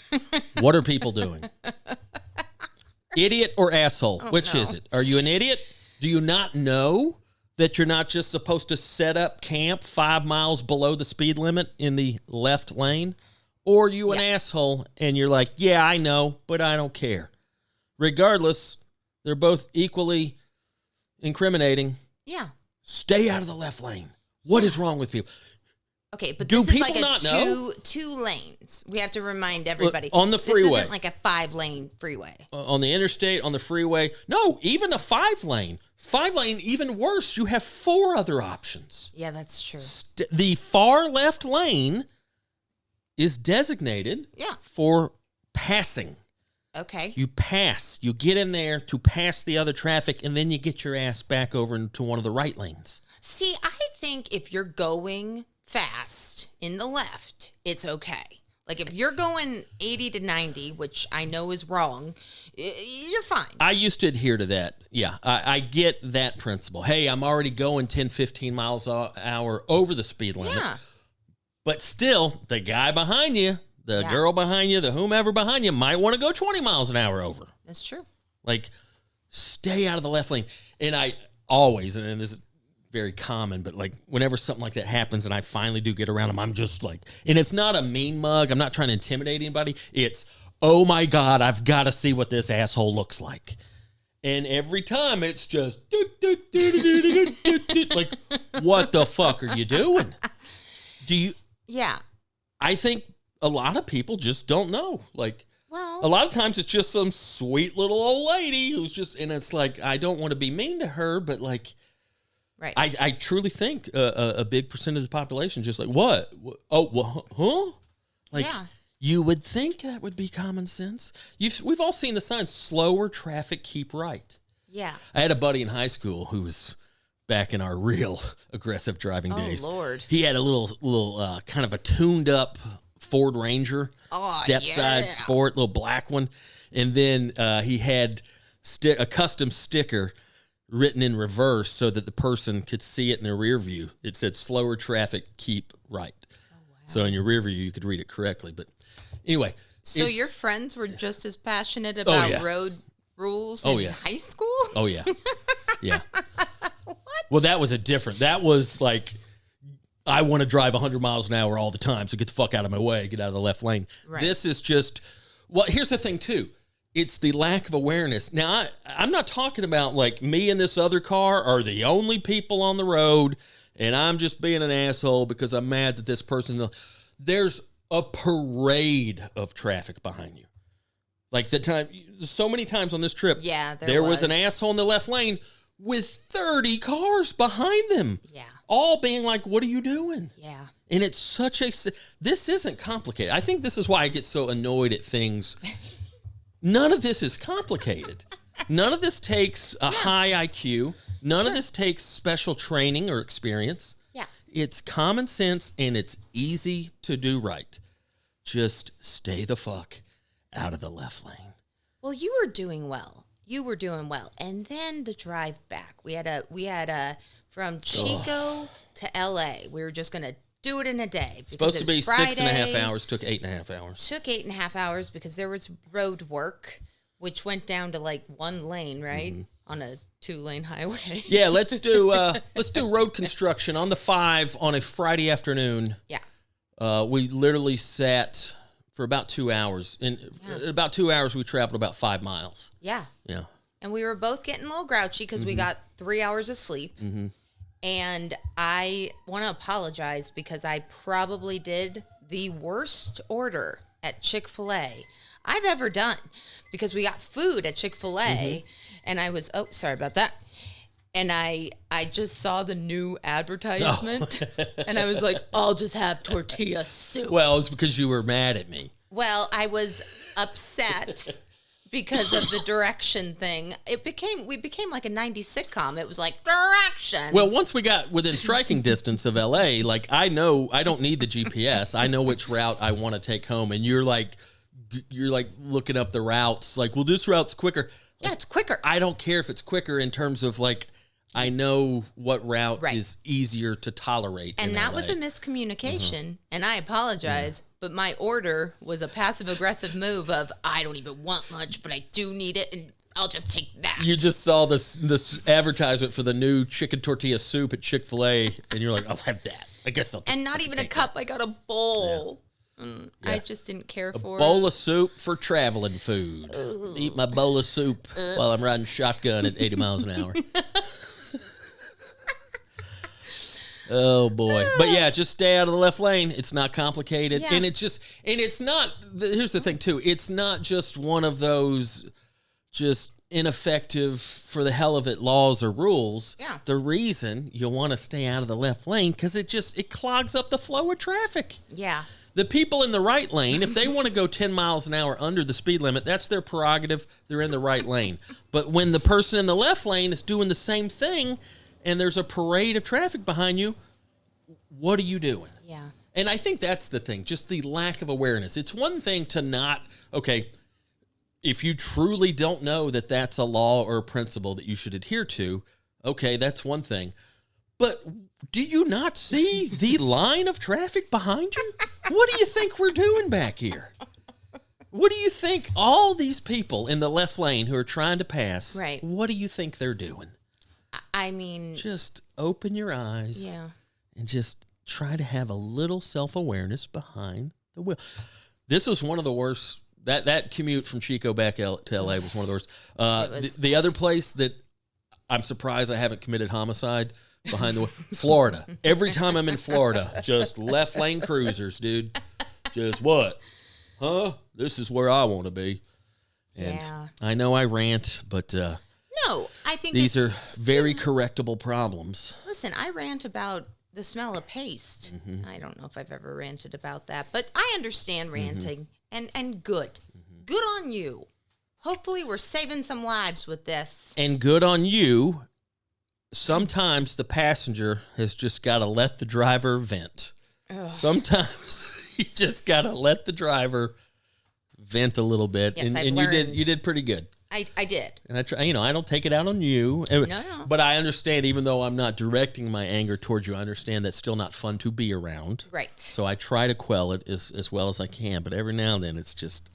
C: What are people doing? Idiot or asshole? Which is it? Are you an idiot? Do you not know that you're not just supposed to set up camp 5 miles below the speed limit in the left lane? Or are you an asshole and you're like, yeah, I know, but I don't care. Regardless, they're both equally incriminating.
D: Yeah.
C: Stay out of the left lane. What is wrong with people?
D: Okay, but
C: Do
D: this is
C: people
D: like
C: not
D: a
C: know?
D: two lanes. We have to remind everybody.
C: On the freeway.
D: This isn't like a 5-lane freeway.
C: On the interstate, on the freeway. No, even a 5-lane. 5-lane, even worse. You have 4 other options.
D: Yeah, that's true.
C: The far left lane is designated for passing.
D: Okay.
C: You pass. You get in there to pass the other traffic, and then you get your ass back over into one of the right lanes.
D: See, I think if you're going fast in the left, it's okay. Like if you're going 80 to 90, which I know is wrong, you're fine.
C: I used to adhere to that. Yeah, I get that principle. Hey, I'm already going 10, 15 miles an hour over the speed limit.
D: Yeah.
C: But still, the guy behind you, the girl behind you, the whomever behind you might want to go 20 miles an hour over.
D: That's true.
C: Like, stay out of the left lane. And I always, and this is very common, but like whenever something like that happens and I finally do get around them, I'm just like, and it's not a mean mug. I'm not trying to intimidate anybody. It's, oh my God, I've got to see what this asshole looks like. And every time it's just like, what the fuck are you doing?
D: Yeah.
C: I think a lot of people just don't know. Like,
D: Well,
C: a lot of times it's just some sweet little old lady who's just, and it's like, I don't want to be mean to her, but like,
D: right.
C: I truly think a big percent of the population just like, what? Oh, well, huh? Like,
D: Yeah.
C: you would think that would be common sense. We've all seen the signs, slower traffic, keep right.
D: Yeah.
C: I had a buddy in high school who was back in our real aggressive driving days.
D: Oh, Lord.
C: He had a little kind of a tuned up Ford Ranger, step-side sport, little black one. And then he had a custom sticker written in reverse so that the person could see it in their rear view. It said, slower traffic, keep right. Oh, wow. So in your rear view, you could read it correctly. But anyway.
D: So your friends were just as passionate about road rules in high school?
C: Oh, yeah. Yeah. What? Well, that was like, I want to drive 100 miles an hour all the time, so get the fuck out of my way, get out of the left lane. Right. This is just, well, here's the thing, too. It's the lack of awareness. Now, I'm not talking about like me and this other car are the only people on the road, and I'm just being an asshole because I'm mad that this person, there's a parade of traffic behind you. Like so many times on this trip, there was an asshole in the left lane with 30 cars behind them. Yeah. All being like, what are you doing? Yeah. And it's this isn't complicated. I think this is why I get so annoyed at things. None of this is complicated. None of this takes a high IQ. None of this takes special training or experience. Yeah. It's common sense and it's easy to do right. Just stay the fuck out of the left lane.
D: Well, you were doing well. And then the drive back. We had from Chico to LA. We were just going to do it in a day.
C: Supposed to be Friday, 6.5 hours, took 8.5 hours.
D: Took 8.5 hours because there was road work, which went down to like one lane, right? Mm-hmm. On a 2-lane highway. Yeah,
C: let's do road construction on the 5 on a Friday afternoon. Yeah. We literally sat for about 2 hours. In about 2 hours, we traveled about 5 miles.
D: Yeah. Yeah. And we were both getting a little grouchy because we got 3 hours of sleep. Mm-hmm. And I want to apologize because I probably did the worst order at Chick-fil-A I've ever done because we got food at Chick-fil-A and I was, sorry about that. And I just saw the new advertisement and I was like, I'll just have tortilla soup.
C: Well, it's because you were mad at me.
D: Well, I was upset because of the direction thing. We became like a 90s sitcom. It was like directions.
C: Well, once we got within striking distance of LA, like I know I don't need the GPS. I know which route I want to take home. And you're like looking up the routes. Like, well, this route's quicker.
D: Yeah, it's quicker.
C: I don't care if it's quicker in terms of like, I know what route is easier to tolerate.
D: And that was a miscommunication, and I apologize, but my order was a passive-aggressive move of, I don't even want lunch, but I do need it, and I'll just take that.
C: You just saw this advertisement for the new chicken tortilla soup at Chick-fil-A, and you're like, I'll have that. I guess I'll
D: And not even a cup, I got a bowl. Yeah. I just didn't care for
C: it. A bowl of soup for traveling food. Ooh. Eat my bowl of soup while I'm riding shotgun at 80 miles an hour. Oh boy. But yeah, just stay out of the left lane. It's not complicated. Yeah. And it's not, here's the thing too. It's not just one of those just ineffective for the hell of it laws or rules. Yeah. The reason you'll want to stay out of the left lane because it clogs up the flow of traffic. Yeah. The people in the right lane, if they want to go 10 miles an hour under the speed limit, that's their prerogative. They're in the right lane. But when the person in the left lane is doing the same thing and there's a parade of traffic behind you, what are you doing? Yeah. And I think that's the thing, just the lack of awareness. It's one thing to not, if you truly don't know that that's a law or a principle that you should adhere to, that's one thing. But do you not see the line of traffic behind you? What do you think we're doing back here? What do you think all these people in the left lane who are trying to pass,
D: right?
C: What do you think they're doing?
D: I mean,
C: just open your eyes, and just try to have a little self-awareness behind the wheel. This was one of the worst. That commute from Chico back to LA was one of the worst. The other place that I'm surprised I haven't committed homicide behind the wheel, Florida. Every time I'm in Florida, just left lane cruisers, dude. Just what? Huh? This is where I want to be. And I know I rant, but
D: no, I think
C: these are very correctable problems.
D: Listen, I rant about the smell of paste. I don't know if I've ever ranted about that, but I understand ranting, and good. Good on you. Hopefully we're saving some lives with this.
C: And good on you. Sometimes the passenger has just got to let the driver vent. Ugh. Sometimes you just got to let the driver vent a little bit.
D: Yes,
C: and you did pretty good.
D: I did.
C: And I try, I don't take it out on you.
D: No.
C: But I understand, even though I'm not directing my anger towards you, I understand that's still not fun to be around.
D: Right.
C: So I try to quell it as well as I can. But every now and then it's just,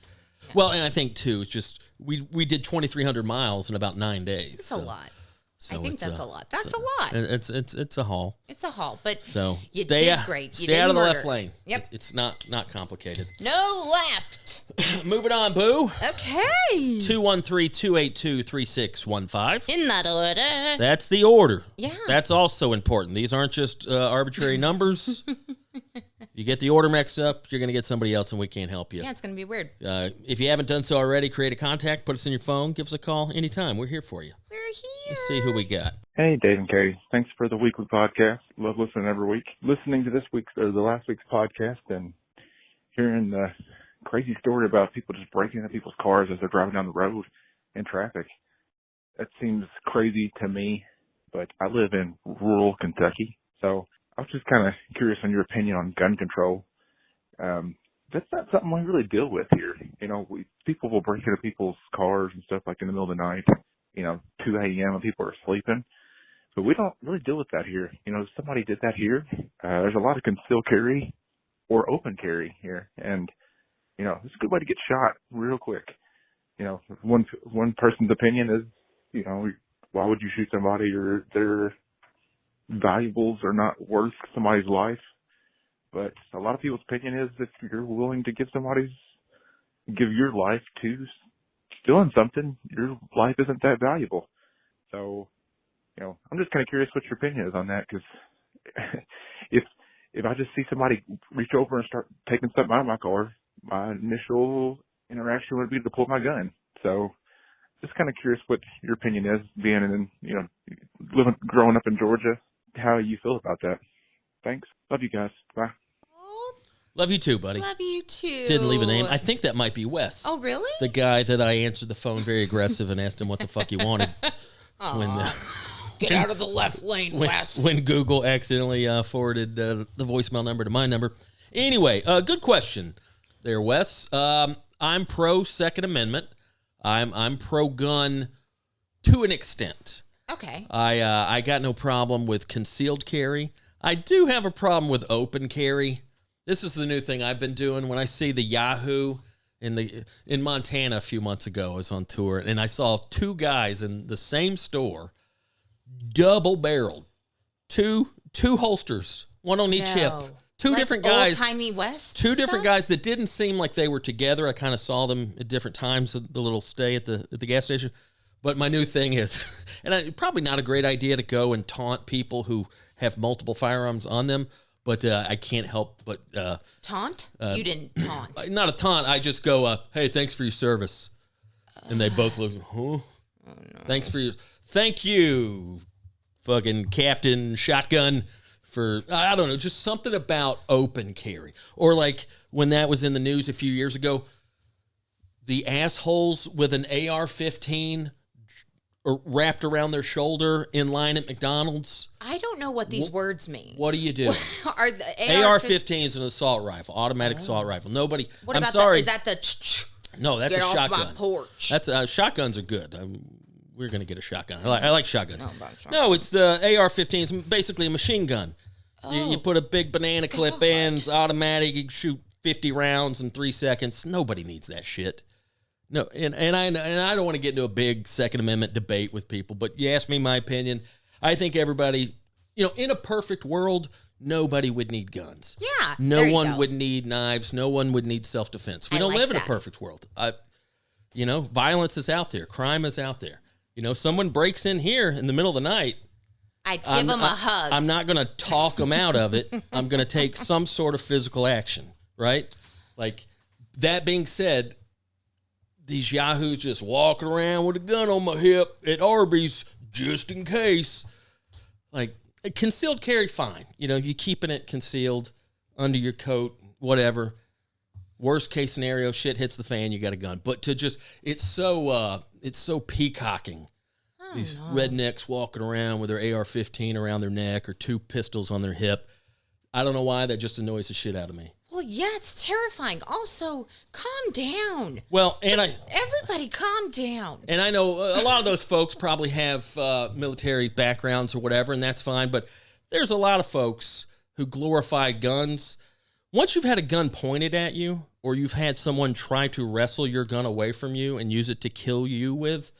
C: well, and I think too, it's just, we did 2,300 miles in about 9 days.
D: It's a lot.
C: So
D: I think that's a lot. That's a lot.
C: It's a haul.
D: It's a haul, but
C: so
D: you did great.
C: Stay out of the left lane.
D: Yep.
C: It's not complicated.
D: No left.
C: Moving on, Boo.
D: Okay.
C: 213-282-3615.
D: In that order.
C: That's the order.
D: Yeah.
C: That's also important. These aren't just arbitrary numbers. You get the order mixed up, you're going to get somebody else, and we can't help you.
D: Yeah, it's going to be weird.
C: If you haven't done so already, create a contact, put us in your phone, give us a call anytime. We're here for you.
D: We're here.
C: Let's see who we got.
F: Hey, Dave and Katie. Thanks for the weekly podcast. Love listening every week. Listening to the last week's podcast and hearing the crazy story about people just breaking into people's cars as they're driving down the road in traffic. That seems crazy to me, but I live in rural Kentucky, so I was just kind of curious on your opinion on gun control. That's not something we really deal with here. People will break into people's cars and stuff like in the middle of the night, 2 a.m. when people are sleeping. But we don't really deal with that here. If somebody did that here, there's a lot of concealed carry or open carry here. And, it's a good way to get shot real quick. One person's opinion is, why would you shoot somebody, or their valuables are not worth somebody's life? But a lot of people's opinion is if you're willing to give your life to stealing something, your life isn't that valuable. So, I'm just kind of curious what your opinion is on that, because if I just see somebody reach over and start taking something out of my car, my initial interaction would be to pull my gun. So, just kind of curious what your opinion is, being in, growing up in Georgia, how you feel about that. Thanks. Love you guys. Bye.
C: Love you too, buddy.
D: Love you too.
C: Didn't leave a name. I think that might be Wes.
D: Oh, really?
C: The guy that I answered the phone very aggressive and asked him what the fuck he wanted.
D: Get out of the left lane, Wes.
C: When Google accidentally forwarded the voicemail number to my number. Anyway, good question there, Wes. I'm pro Second Amendment. I'm pro gun to an extent.
D: Okay.
C: I got no problem with concealed carry. I do have a problem with open carry. This is the new thing I've been doing. When I see the Yahoo in Montana a few months ago, I was on tour, and I saw two guys in the same store, double-barreled, two holsters, one on each hip. Two different guys.
D: Old-timey West
C: Two different
D: stuff?
C: guys that didn't seem like they were together. I kind of saw them at different times of the little stay at the gas station. But my new thing is, and probably not a great idea to go and taunt people who have multiple firearms on them, but I can't help but...
D: Taunt? You didn't taunt.
C: Not a taunt. I just go, hey, thanks for your service. And they both look, huh? Oh, no. Thank you, fucking Captain Shotgun, for, I don't know, just something about open carry. Or like when that was in the news a few years ago, the assholes with an AR-15 wrapped around their shoulder in line at McDonald's.
D: I don't know what these words mean.
C: What do you do?
D: Are the
C: AR-15 is an assault rifle, automatic assault rifle. Nobody.
D: What
C: I'm
D: about
C: sorry.
D: Is that the?
C: No, that's
D: Get
C: a
D: off
C: shotgun.
D: my porch.
C: That's shotguns are good. We're gonna get a shotgun. I like shotguns.
D: Shotgun.
C: No, it's the AR-15. It's basically a machine gun. You put a big banana clip in, it's automatic. You shoot 50 rounds in 3 seconds. Nobody needs that shit. No, and I don't want to get into a big Second Amendment debate with people, but you ask me my opinion. I think everybody, in a perfect world, nobody would need guns.
D: Yeah.
C: No one would need knives. No one would need self-defense. We don't live in a perfect world. Violence is out there. Crime is out there. Someone breaks in here in the middle of the night.
D: I'd give them a hug.
C: I'm not going to talk them out of it. I'm going to take some sort of physical action, right? Like, that being said, these yahoos just walking around with a gun on my hip at Arby's just in case. Like, concealed carry, fine. You keeping it concealed under your coat, whatever. Worst case scenario, shit hits the fan, you got a gun. But it's so peacocking. These rednecks walking around with their AR-15 around their neck or 2 pistols on their hip. I don't know why, that just annoys the shit out of me.
D: Well, yeah, it's terrifying. Also, calm down.
C: Well,
D: everybody calm down.
C: And I know a lot of those folks probably have military backgrounds or whatever, and that's fine. But there's a lot of folks who glorify guns. Once you've had a gun pointed at you, or you've had someone try to wrestle your gun away from you and use it to kill you with,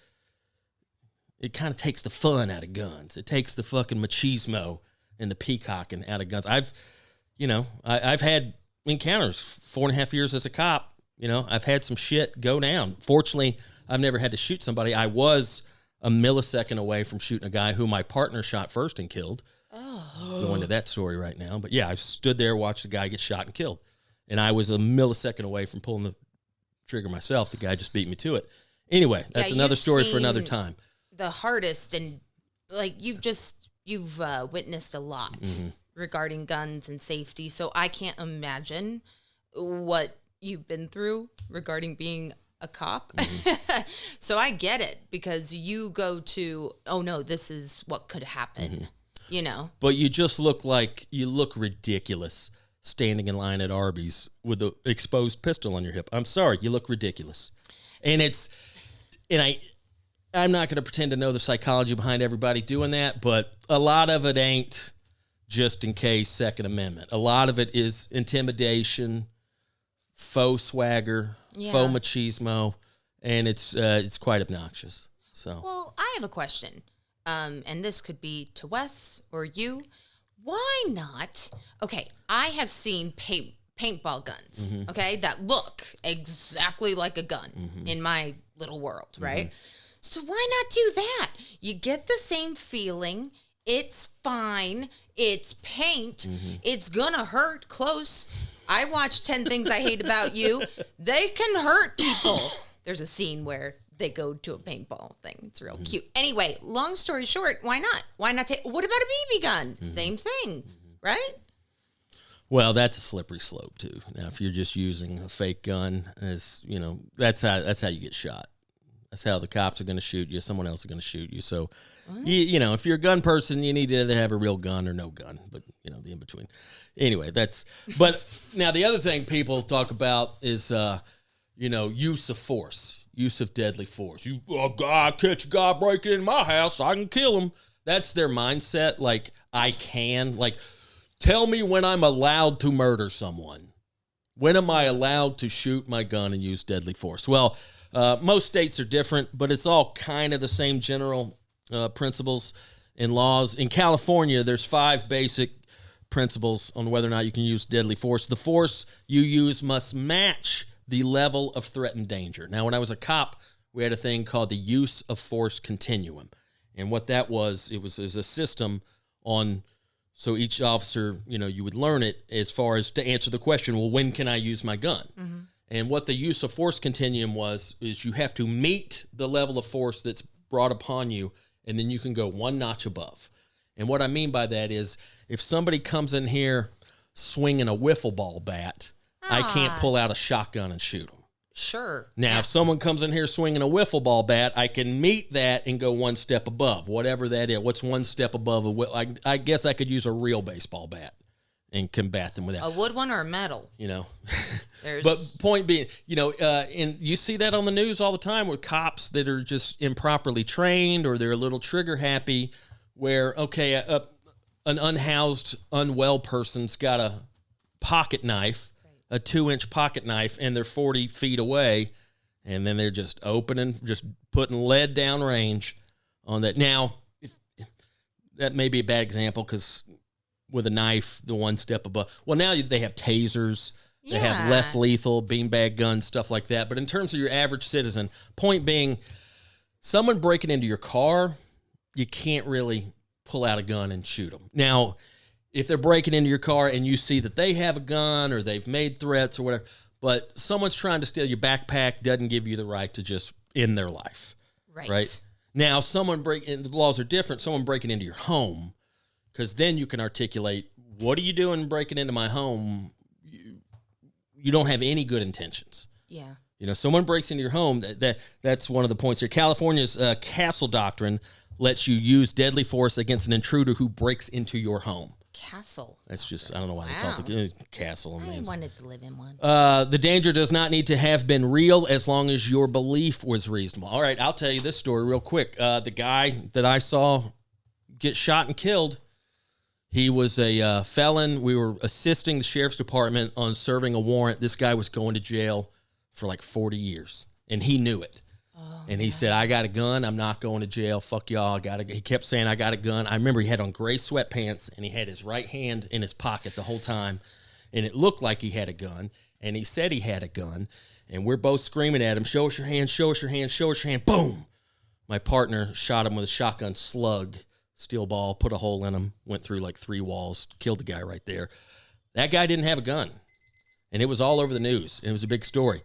C: it kind of takes the fun out of guns. It takes the fucking machismo and the peacocking out of guns. I've had encounters, 4.5 years as a cop. I've had some shit go down. Fortunately, I've never had to shoot somebody. I was a millisecond away from shooting a guy who my partner shot first and killed. Oh. Go into that story right now. But yeah, I stood there, watched the guy get shot and killed. And I was a millisecond away from pulling the trigger myself. The guy just beat me to it. Anyway, that's another story for another time.
D: The hardest, and like you've witnessed a lot regarding guns and safety. So I can't imagine what you've been through regarding being a cop. So I get it, because you go to, oh no, this is what could happen, But you just look ridiculous standing in line at Arby's with an exposed pistol on your hip. I'm sorry, you look ridiculous. I'm not going to pretend to know the psychology behind everybody doing that, but a lot of it ain't just in case Second Amendment. A lot of it is intimidation, faux swagger, faux machismo, and it's quite obnoxious. So, well, I have a question, and this could be to Wes or you. Why not? Okay, I have seen paintball guns, okay, that look exactly like a gun in my little world, right? So why not do that? You get the same feeling. It's fine. It's paint. It's gonna hurt close. I watched 10 Things I Hate About You. They can hurt people. There's a scene where they go to a paintball thing. It's real cute. Anyway, long story short, why not? Why not take, what about a BB gun? Same thing, right?
C: Well, that's a slippery slope too. Now, if you're just using a fake gun, that's how you get shot. That's how the cops are going to shoot you. Someone else is going to shoot you. So, if you're a gun person, you need to either have a real gun or no gun. But, the in-between. Anyway, but now the other thing people talk about is, use of force, use of deadly force. I catch a guy breaking in my house, I can kill him. That's their mindset. Like, tell me when I'm allowed to murder someone. When am I allowed to shoot my gun and use deadly force? Well, most states are different, but it's all kind of the same general principles and laws. In California, there's 5 basic principles on whether or not you can use deadly force. The force you use must match the level of threatened danger. Now, when I was a cop, we had a thing called the use of force continuum. And what that was, it was a system on, so each officer, you would learn it as far as to answer the question, well, when can I use my gun? And what the use of force continuum is you have to meet the level of force that's brought upon you, and then you can go one notch above. And what I mean by that is if somebody comes in here swinging a wiffle ball bat, I can't pull out a shotgun and shoot them.
D: Sure.
C: Now, if someone comes in here swinging a wiffle ball bat, I can meet that and go one step above, whatever that is. What's one step above I guess I could use a real baseball bat and combat them with that.
D: A wood one or a metal?
C: But point being, and you see that on the news all the time with cops that are just improperly trained or they're a little trigger happy where, an unhoused, unwell person's got a pocket knife, a 2-inch pocket knife and they're 40 feet away, and then they're just opening, just putting lead down range on that. Now, that may be a bad example because with a knife, the one step above. Well, now they have tasers. They have less lethal beanbag guns, stuff like that. But in terms of your average citizen, point being, someone breaking into your car, you can't really pull out a gun and shoot them. Now, if they're breaking into your car and you see that they have a gun or they've made threats or whatever, but someone's trying to steal your backpack doesn't give you the right to just end their life. Right? Now, the laws are different. Someone breaking into your home, because then you can articulate, what are you doing breaking into my home? You don't have any good intentions. Yeah. Someone breaks into your home, that's one of the points here. California's castle doctrine lets you use deadly force against an intruder who breaks into your home.
D: Castle.
C: That's just, I don't know why they call it castle.
D: I wanted to live in one.
C: The danger does not need to have been real as long as your belief was reasonable. All right, I'll tell you this story real quick. The guy that I saw get shot and killed, he was a felon. We were assisting the sheriff's department on serving a warrant. This guy was going to jail for like 40 years, and he knew it. And he said, I got a gun. I'm not going to jail. Fuck y'all. He kept saying, I got a gun. I remember he had on gray sweatpants, and he had his right hand in his pocket the whole time, and it looked like he had a gun, and he said he had a gun, and we're both screaming at him, show us your hand, show us your hand, show us your hand. Boom! My partner shot him with a shotgun slug, steel ball, put a hole in him, went through like 3 walls, killed the guy right there. That guy didn't have a gun, and it was all over the news, and it was a big story.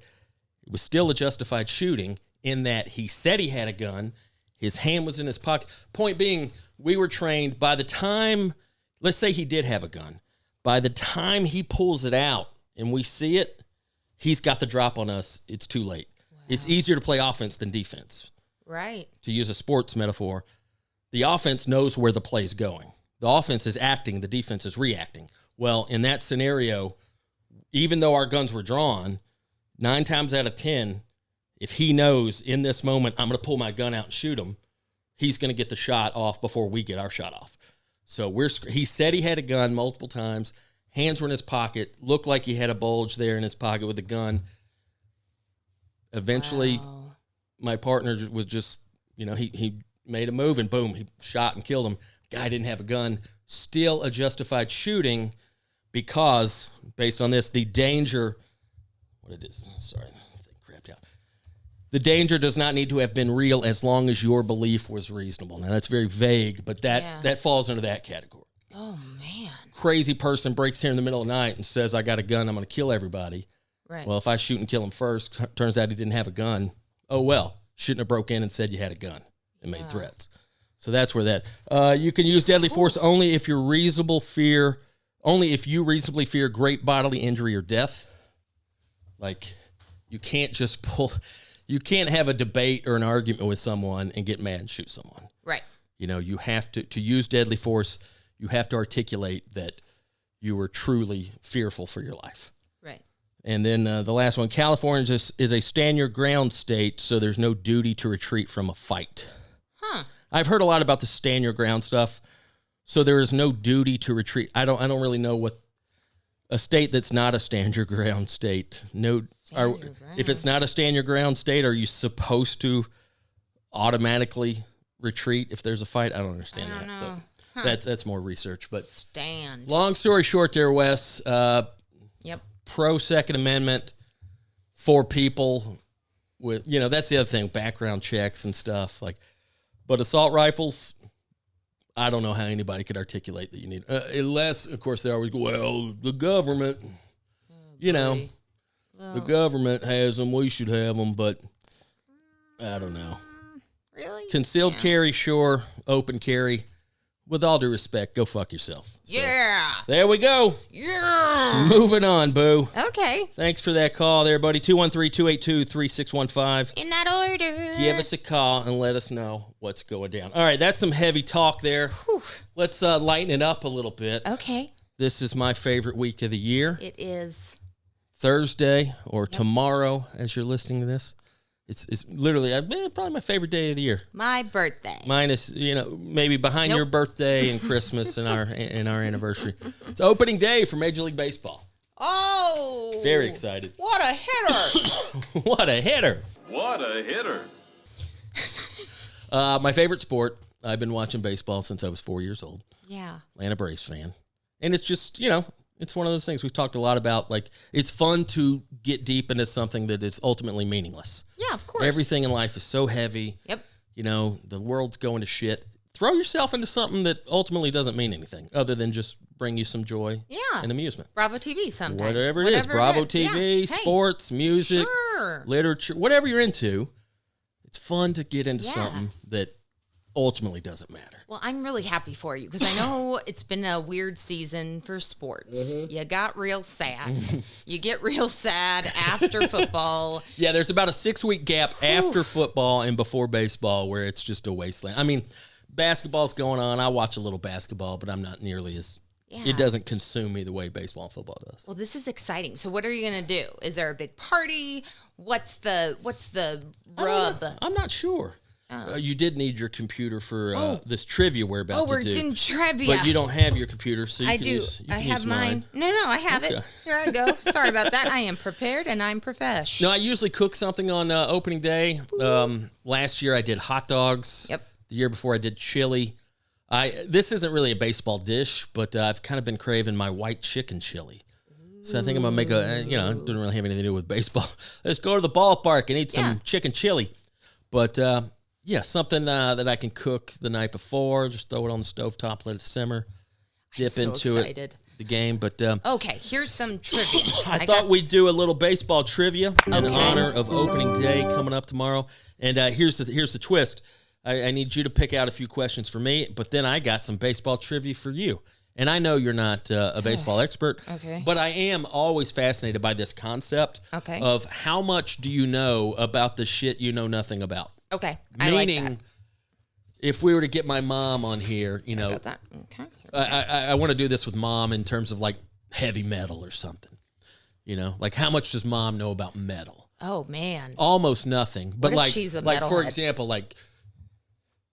C: It was still a justified shooting, in that he said he had a gun, his hand was in his pocket. Point being, we were trained by the time, let's say he did have a gun, by the time he pulls it out and we see it, he's got the drop on us. It's too late. Wow. It's easier to play offense than defense.
D: Right.
C: To use a sports metaphor, the offense knows where the play's going. The offense is acting, the defense is reacting. Well, in that scenario, even though our guns were drawn, 9 times out of 10, if he knows in this moment, I'm going to pull my gun out and shoot him, he's going to get the shot off before we get our shot off. So he said he had a gun multiple times. Hands were in his pocket. Looked like he had a bulge there in his pocket with a gun. Eventually, my partner was just, he made a move and boom, he shot and killed him. Guy didn't have a gun. Still a justified shooting because, based on this, the danger, the danger does not need to have been real as long as your belief was reasonable. Now, that's very vague, but that falls under that category.
D: Oh, man.
C: Crazy person breaks here in the middle of the night and says, I got a gun, I'm going to kill everybody.
D: Right.
C: Well, if I shoot and kill him first, turns out he didn't have a gun. Oh, well, shouldn't have broke in and said you had a gun and made threats. So that's where that. You can use deadly force only if you reasonably fear great bodily injury or death. Like, you can't just you can't have a debate or an argument with someone and get mad and shoot someone.
D: Right.
C: You have to use deadly force. You have to articulate that you were truly fearful for your life.
D: Right.
C: And then the last one, California is a stand your ground state, so there's no duty to retreat from a fight.
D: Huh.
C: I've heard a lot about the stand your ground stuff. So there is no duty to retreat. I don't really know what a state that's not a stand your ground state. If it's not a stand your ground state, are you supposed to automatically retreat if there's a fight? I don't understand that.
D: Know.
C: But that's more research. But
D: stand.
C: Long story short, there, Wes.
D: Yep.
C: Pro Second Amendment for people with that's the other thing, background checks and stuff like. But assault rifles, I don't know how anybody could articulate that you need, unless, of course, they always go, well, the government, the government has them, we should have them, but I don't know.
D: Really?
C: Concealed carry, sure. Open carry, with all due respect, go fuck yourself. So, there we go.
D: Yeah.
C: Moving on, boo.
D: Okay.
C: Thanks for that call there, buddy. 213-282-3615.
D: In that order.
C: Give us a call and let us know what's going down. All right, that's some heavy talk there.
D: Whew.
C: Let's lighten it up a little bit.
D: Okay.
C: This is my favorite week of the year.
D: It is.
C: Thursday or tomorrow, as you're listening to this. It's literally probably my favorite day of the year.
D: My birthday.
C: Minus, maybe behind your birthday and Christmas and our anniversary. It's opening day for Major League Baseball.
D: Oh.
C: Very excited.
D: What a hitter!
C: What a hitter.
E: What a hitter.
C: My favorite sport. I've been watching baseball since I was 4 years old.
D: Yeah.
C: Atlanta Braves fan. And it's just, it's one of those things we've talked a lot about. Like, it's fun to get deep into something that is ultimately meaningless.
D: Yeah, of course.
C: Everything in life is so heavy.
D: Yep.
C: The world's going to shit. Throw yourself into something that ultimately doesn't mean anything other than just bring you some joy and amusement.
D: Bravo TV sometimes.
C: Whatever it is. Bravo TV,
D: Yeah.
C: sports, music,
D: Sure.
C: literature, whatever you're into. It's fun to get into something that ultimately doesn't matter.
D: Well, I'm really happy for you because I know it's been a weird season for sports. You got real sad. You get real sad after football.
C: Yeah, there's about a 6-week gap after football and before baseball where it's just a wasteland. I mean, basketball's going on. I watch a little basketball, but I'm not nearly as...
D: Yeah.
C: It doesn't consume me the way baseball and football does.
D: Well, this is exciting. So what are you going to do? Is there a big party? What's the rub?
C: I'm not sure. You did need your computer for this trivia we're about to do.
D: We're doing trivia.
C: But you don't have your computer, so you
D: I
C: can
D: do.
C: use
D: I have mine. No, I have it. Here I go. Sorry about that. I am prepared and I'm professional.
C: No, I usually cook something on opening day. Last year I did hot dogs.
D: Yep.
C: The year before I did chili. This isn't really a baseball dish, but I've kind of been craving my white chicken chili. So I think I'm going to make it doesn't really have anything to do with baseball. Let's go to the ballpark and eat some chicken chili. But, something that I can cook the night before. Just throw it on the stovetop, let it simmer, dip into it. The game. But
D: okay, here's some trivia.
C: I thought we'd do a little baseball trivia in honor of opening day coming up tomorrow. And here's the twist. I need you to pick out a few questions for me, but then I got some baseball trivia for you. And I know you're not a baseball expert, but I am always fascinated by this concept of how much do you know about the shit you know nothing about.
D: Okay,
C: Meaning,
D: I like that.
C: If we were to get my mom on here,
D: About that. Okay.
C: I want to do this with mom in terms of like heavy metal or something. Like how much does mom know about metal?
D: Oh, man.
C: Almost nothing. But
D: What if
C: like,
D: she's a
C: for
D: metalhead?
C: example, like,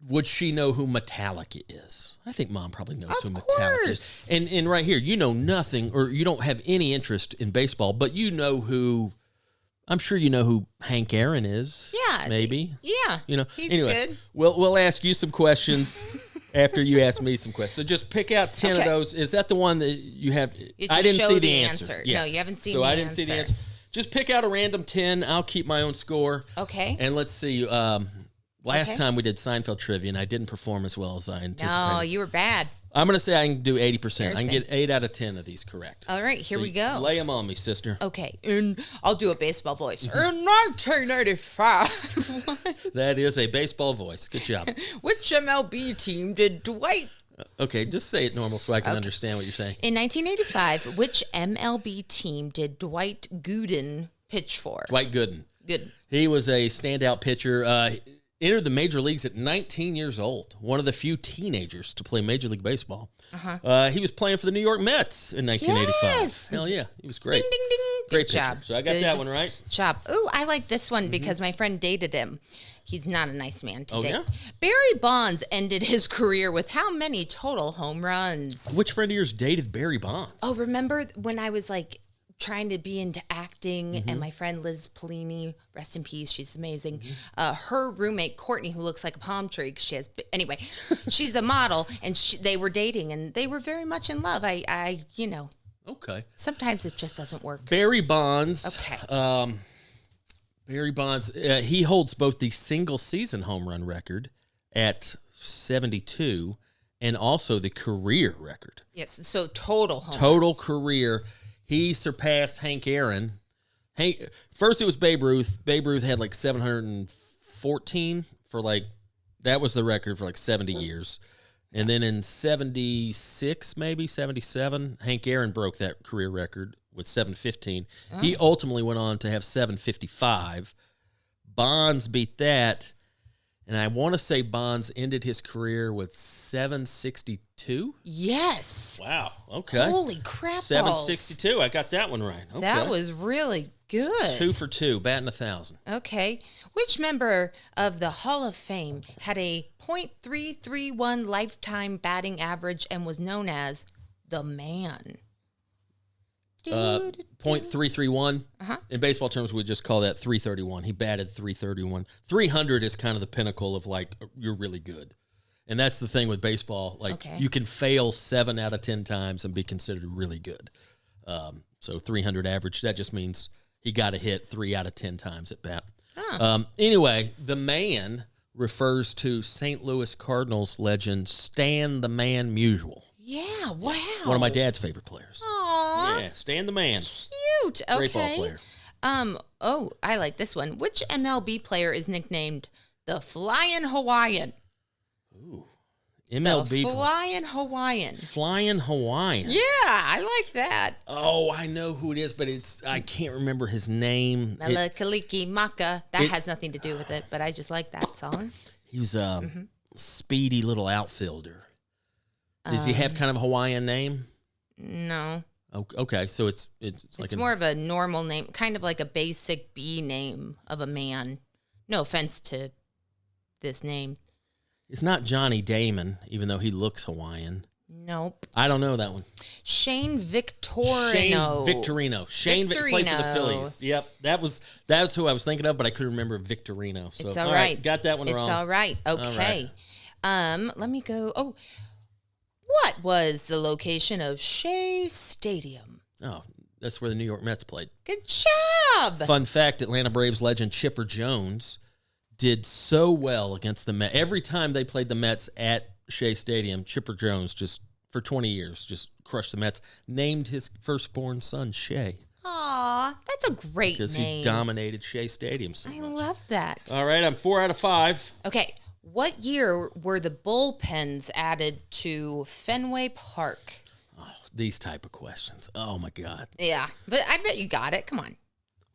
C: would she know who Metallica is? I think mom probably knows who Metallica is. And right here, you know nothing, or you don't have any interest in baseball, but you know who. I'm sure you know who Hank Aaron is.
D: Yeah,
C: maybe.
D: Yeah, he's
C: anyway,
D: good.
C: We'll ask you some questions after you ask me some questions. So just pick out 10 of those. Is that the one that you have?
D: I
C: didn't
D: show
C: see
D: the
C: answer. Yeah.
D: No, you haven't seen.
C: So I didn't see the answer. Just pick out a random 10. I'll keep my own score.
D: Okay.
C: And let's see. Last time we did Seinfeld trivia, and I didn't perform as well as I anticipated.
D: No, you were bad.
C: I'm going to say I can do 80%. I can
D: Embarrassing.
C: get 8 out of 10 of these correct.
D: All right, here we go.
C: Lay them on me, sister.
D: Okay, and I'll do a baseball voice. In 1985,
C: That is a baseball voice. Good job.
D: which MLB team did Dwight?
C: Okay, just say it normal so I can understand what you're saying.
D: In 1985, which MLB team did Dwight Gooden pitch for?
C: Dwight Gooden.
D: Gooden.
C: He was a standout pitcher. Entered the major leagues at 19 years old. One of the few teenagers to play Major League Baseball. He was playing for the New York Mets in 1985.
D: Yes.
C: Hell yeah, he was great.
D: Ding, ding, ding.
C: Great
D: Good
C: pitcher.
D: job.
C: So I got that one right.
D: Job. Ooh, I like this one because my friend dated him. He's not a nice man to date.
C: yeah?
D: Barry Bonds ended his career with how many total home runs?
C: Which friend of yours dated Barry Bonds?
D: Oh, remember when I was like trying to be into acting and my friend Liz Polini, rest in peace, she's amazing. Her roommate Courtney, who looks like a palm tree, 'cause she has, anyway, she's a model and they were dating and they were very much in love. I
C: Okay.
D: sometimes it just doesn't work.
C: Barry Bonds.
D: Okay.
C: Barry Bonds, he holds both the single season home run record at 72 and also the career record.
D: Yes, so total home
C: Total
D: runs.
C: career. He surpassed Hank Aaron. First it was Babe Ruth. Babe Ruth had like 714 for like, that was the record for like 70 years. And then in 76, maybe 77, Hank Aaron broke that career record with 715. He ultimately went on to have 755. Bonds beat that. And I want to say Bonds ended his career with 762.
D: Yes.
C: Wow. Okay.
D: Holy crap.
C: 762. I got that one right. Okay.
D: That was really good.
C: 2 for 2, batting 1,000.
D: Okay. Which member of the Hall of Fame had a .331 lifetime batting average and was known as the man?
C: .331. In baseball terms, we just call that 331. He batted .331. 300 is kind of the pinnacle of, like, you're really good. And that's the thing with baseball. Like, you can fail 7 out of 10 times and be considered really good. So 300 average, that just means he got a hit 3 out of 10 times at bat. Anyway, the man refers to St. Louis Cardinals legend Stan the Man Musial.
D: Yeah, wow.
C: One of my dad's favorite players.
D: Aww.
C: Yeah, Stan the Man.
D: Cute. Okay.
C: Great ball player.
D: I like this one. Which MLB player is nicknamed the Flying Hawaiian?
C: Ooh. MLB.
D: The Flying Hawaiian.
C: Flying Hawaiian.
D: Yeah, I like that.
C: Oh, I know who it is, but I can't remember his name.
D: Melakaliki Maka. That has nothing to do with it, but I just like that song.
C: He was a speedy little outfielder. Does he have kind of a Hawaiian name?
D: No.
C: Okay, so it's like
D: more of a normal name, kind of like a basic B name of a man. No offense to this name.
C: It's not Johnny Damon, even though he looks Hawaiian.
D: Nope.
C: I don't know that one.
D: Shane Victorino.
C: Shane Victorino played for the Phillies. Yep, that's who I was thinking of, but I couldn't remember Victorino. So,
D: it's all right.
C: Got that one wrong.
D: It's all right. Okay. All right. Let me go. Oh, what was the location of Shea Stadium?
C: Oh, that's where the New York Mets played.
D: Good job.
C: Fun fact, Atlanta Braves legend Chipper Jones did so well against the Mets. Every time they played the Mets at Shea Stadium, Chipper Jones just, for 20 years, just crushed the Mets. Named his firstborn son Shea.
D: Aw, that's a great name.
C: Because he dominated Shea Stadium so much.
D: I love that.
C: All right, I'm 4 out of 5.
D: Okay, what year were the bullpens added to Fenway Park?
C: Oh, these type of questions. Oh, my God.
D: Yeah, but I bet you got it. Come on.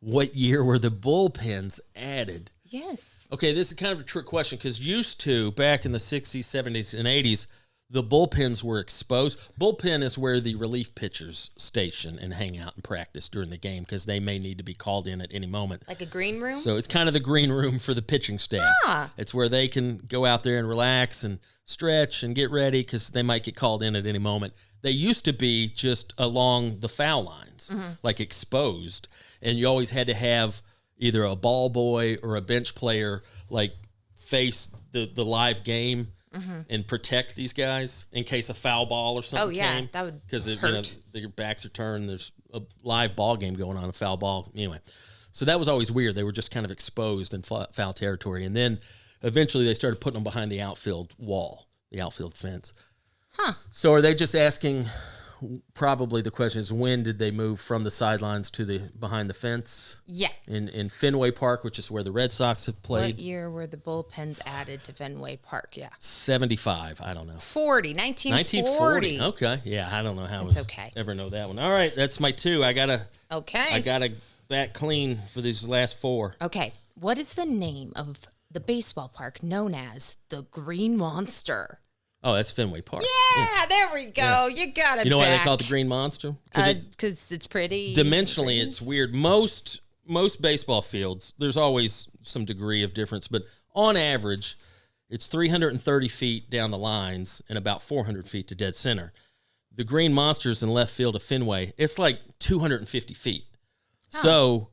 C: What year were the bullpens added?
D: Yes.
C: Okay, this is kind of a trick question because used to, back in the 60s, 70s, and 80s, the bullpens were exposed. Bullpen is where the relief pitchers station and hang out and practice during the game because they may need to be called in at any moment.
D: Like a green room?
C: So it's kind of the green room for the pitching staff.
D: Ah.
C: It's where they can go out there and relax and stretch and get ready because they might get called in at any moment. They used to be just along the foul lines, like exposed, and you always had to have either a ball boy or a bench player like face the live game and protect these guys in case a foul ball or something came.
D: That would
C: because
D: hurt.
C: Their backs are turned. There's a live ball game going on, a foul ball. Anyway, so that was always weird. They were just kind of exposed in foul territory. And then eventually they started putting them behind the outfield wall, the outfield fence.
D: Huh.
C: So are they just asking, probably the question is, when did they move from the sidelines to the behind the fence?
D: Yeah.
C: In Fenway Park, which is where the Red Sox have played.
D: What year were the bullpens added to Fenway Park? Yeah.
C: 75. I don't know.
D: 1940.
C: Okay. Yeah, I don't know how
D: It's
C: I
D: okay.
C: ever know that one. All right, that's my 2. I gotta bat clean for these last 4.
D: Okay. What is the name of the baseball park known as the Green Monster?
C: Oh, that's Fenway Park.
D: Yeah, there we go. You got it.
C: You know why they call it the Green Monster?
D: Because it's pretty.
C: Dimensionally, it's weird. Most baseball fields, there's always some degree of difference, but on average, it's 330 feet down the lines and about 400 feet to dead center. The Green Monsters in left field of Fenway, it's like 250 feet. Oh. So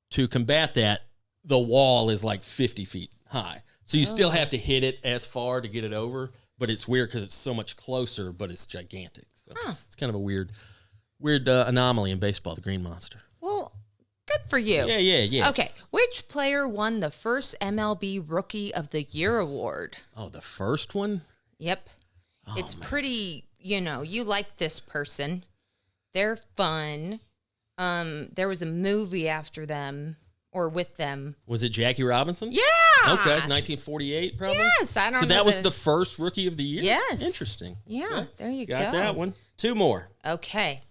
C: to combat that, the wall is like 50 feet high. So you still have to hit it as far to get it over. But it's weird because it's so much closer, but it's gigantic. So it's kind of a weird anomaly in baseball, the Green Monster.
D: Well, good for you.
C: Yeah.
D: Okay, which player won the first MLB Rookie of the Year award?
C: Oh, the first one?
D: Yep. It's pretty, you like this person. They're fun. There was a movie after them. Or with them.
C: Was it Jackie Robinson?
D: Yeah.
C: Okay, 1948 probably?
D: Yes, I don't know.
C: So that was the first Rookie of the Year?
D: Yes.
C: Interesting.
D: Yeah, there you go.
C: Got that one. 2 more.
D: Okay.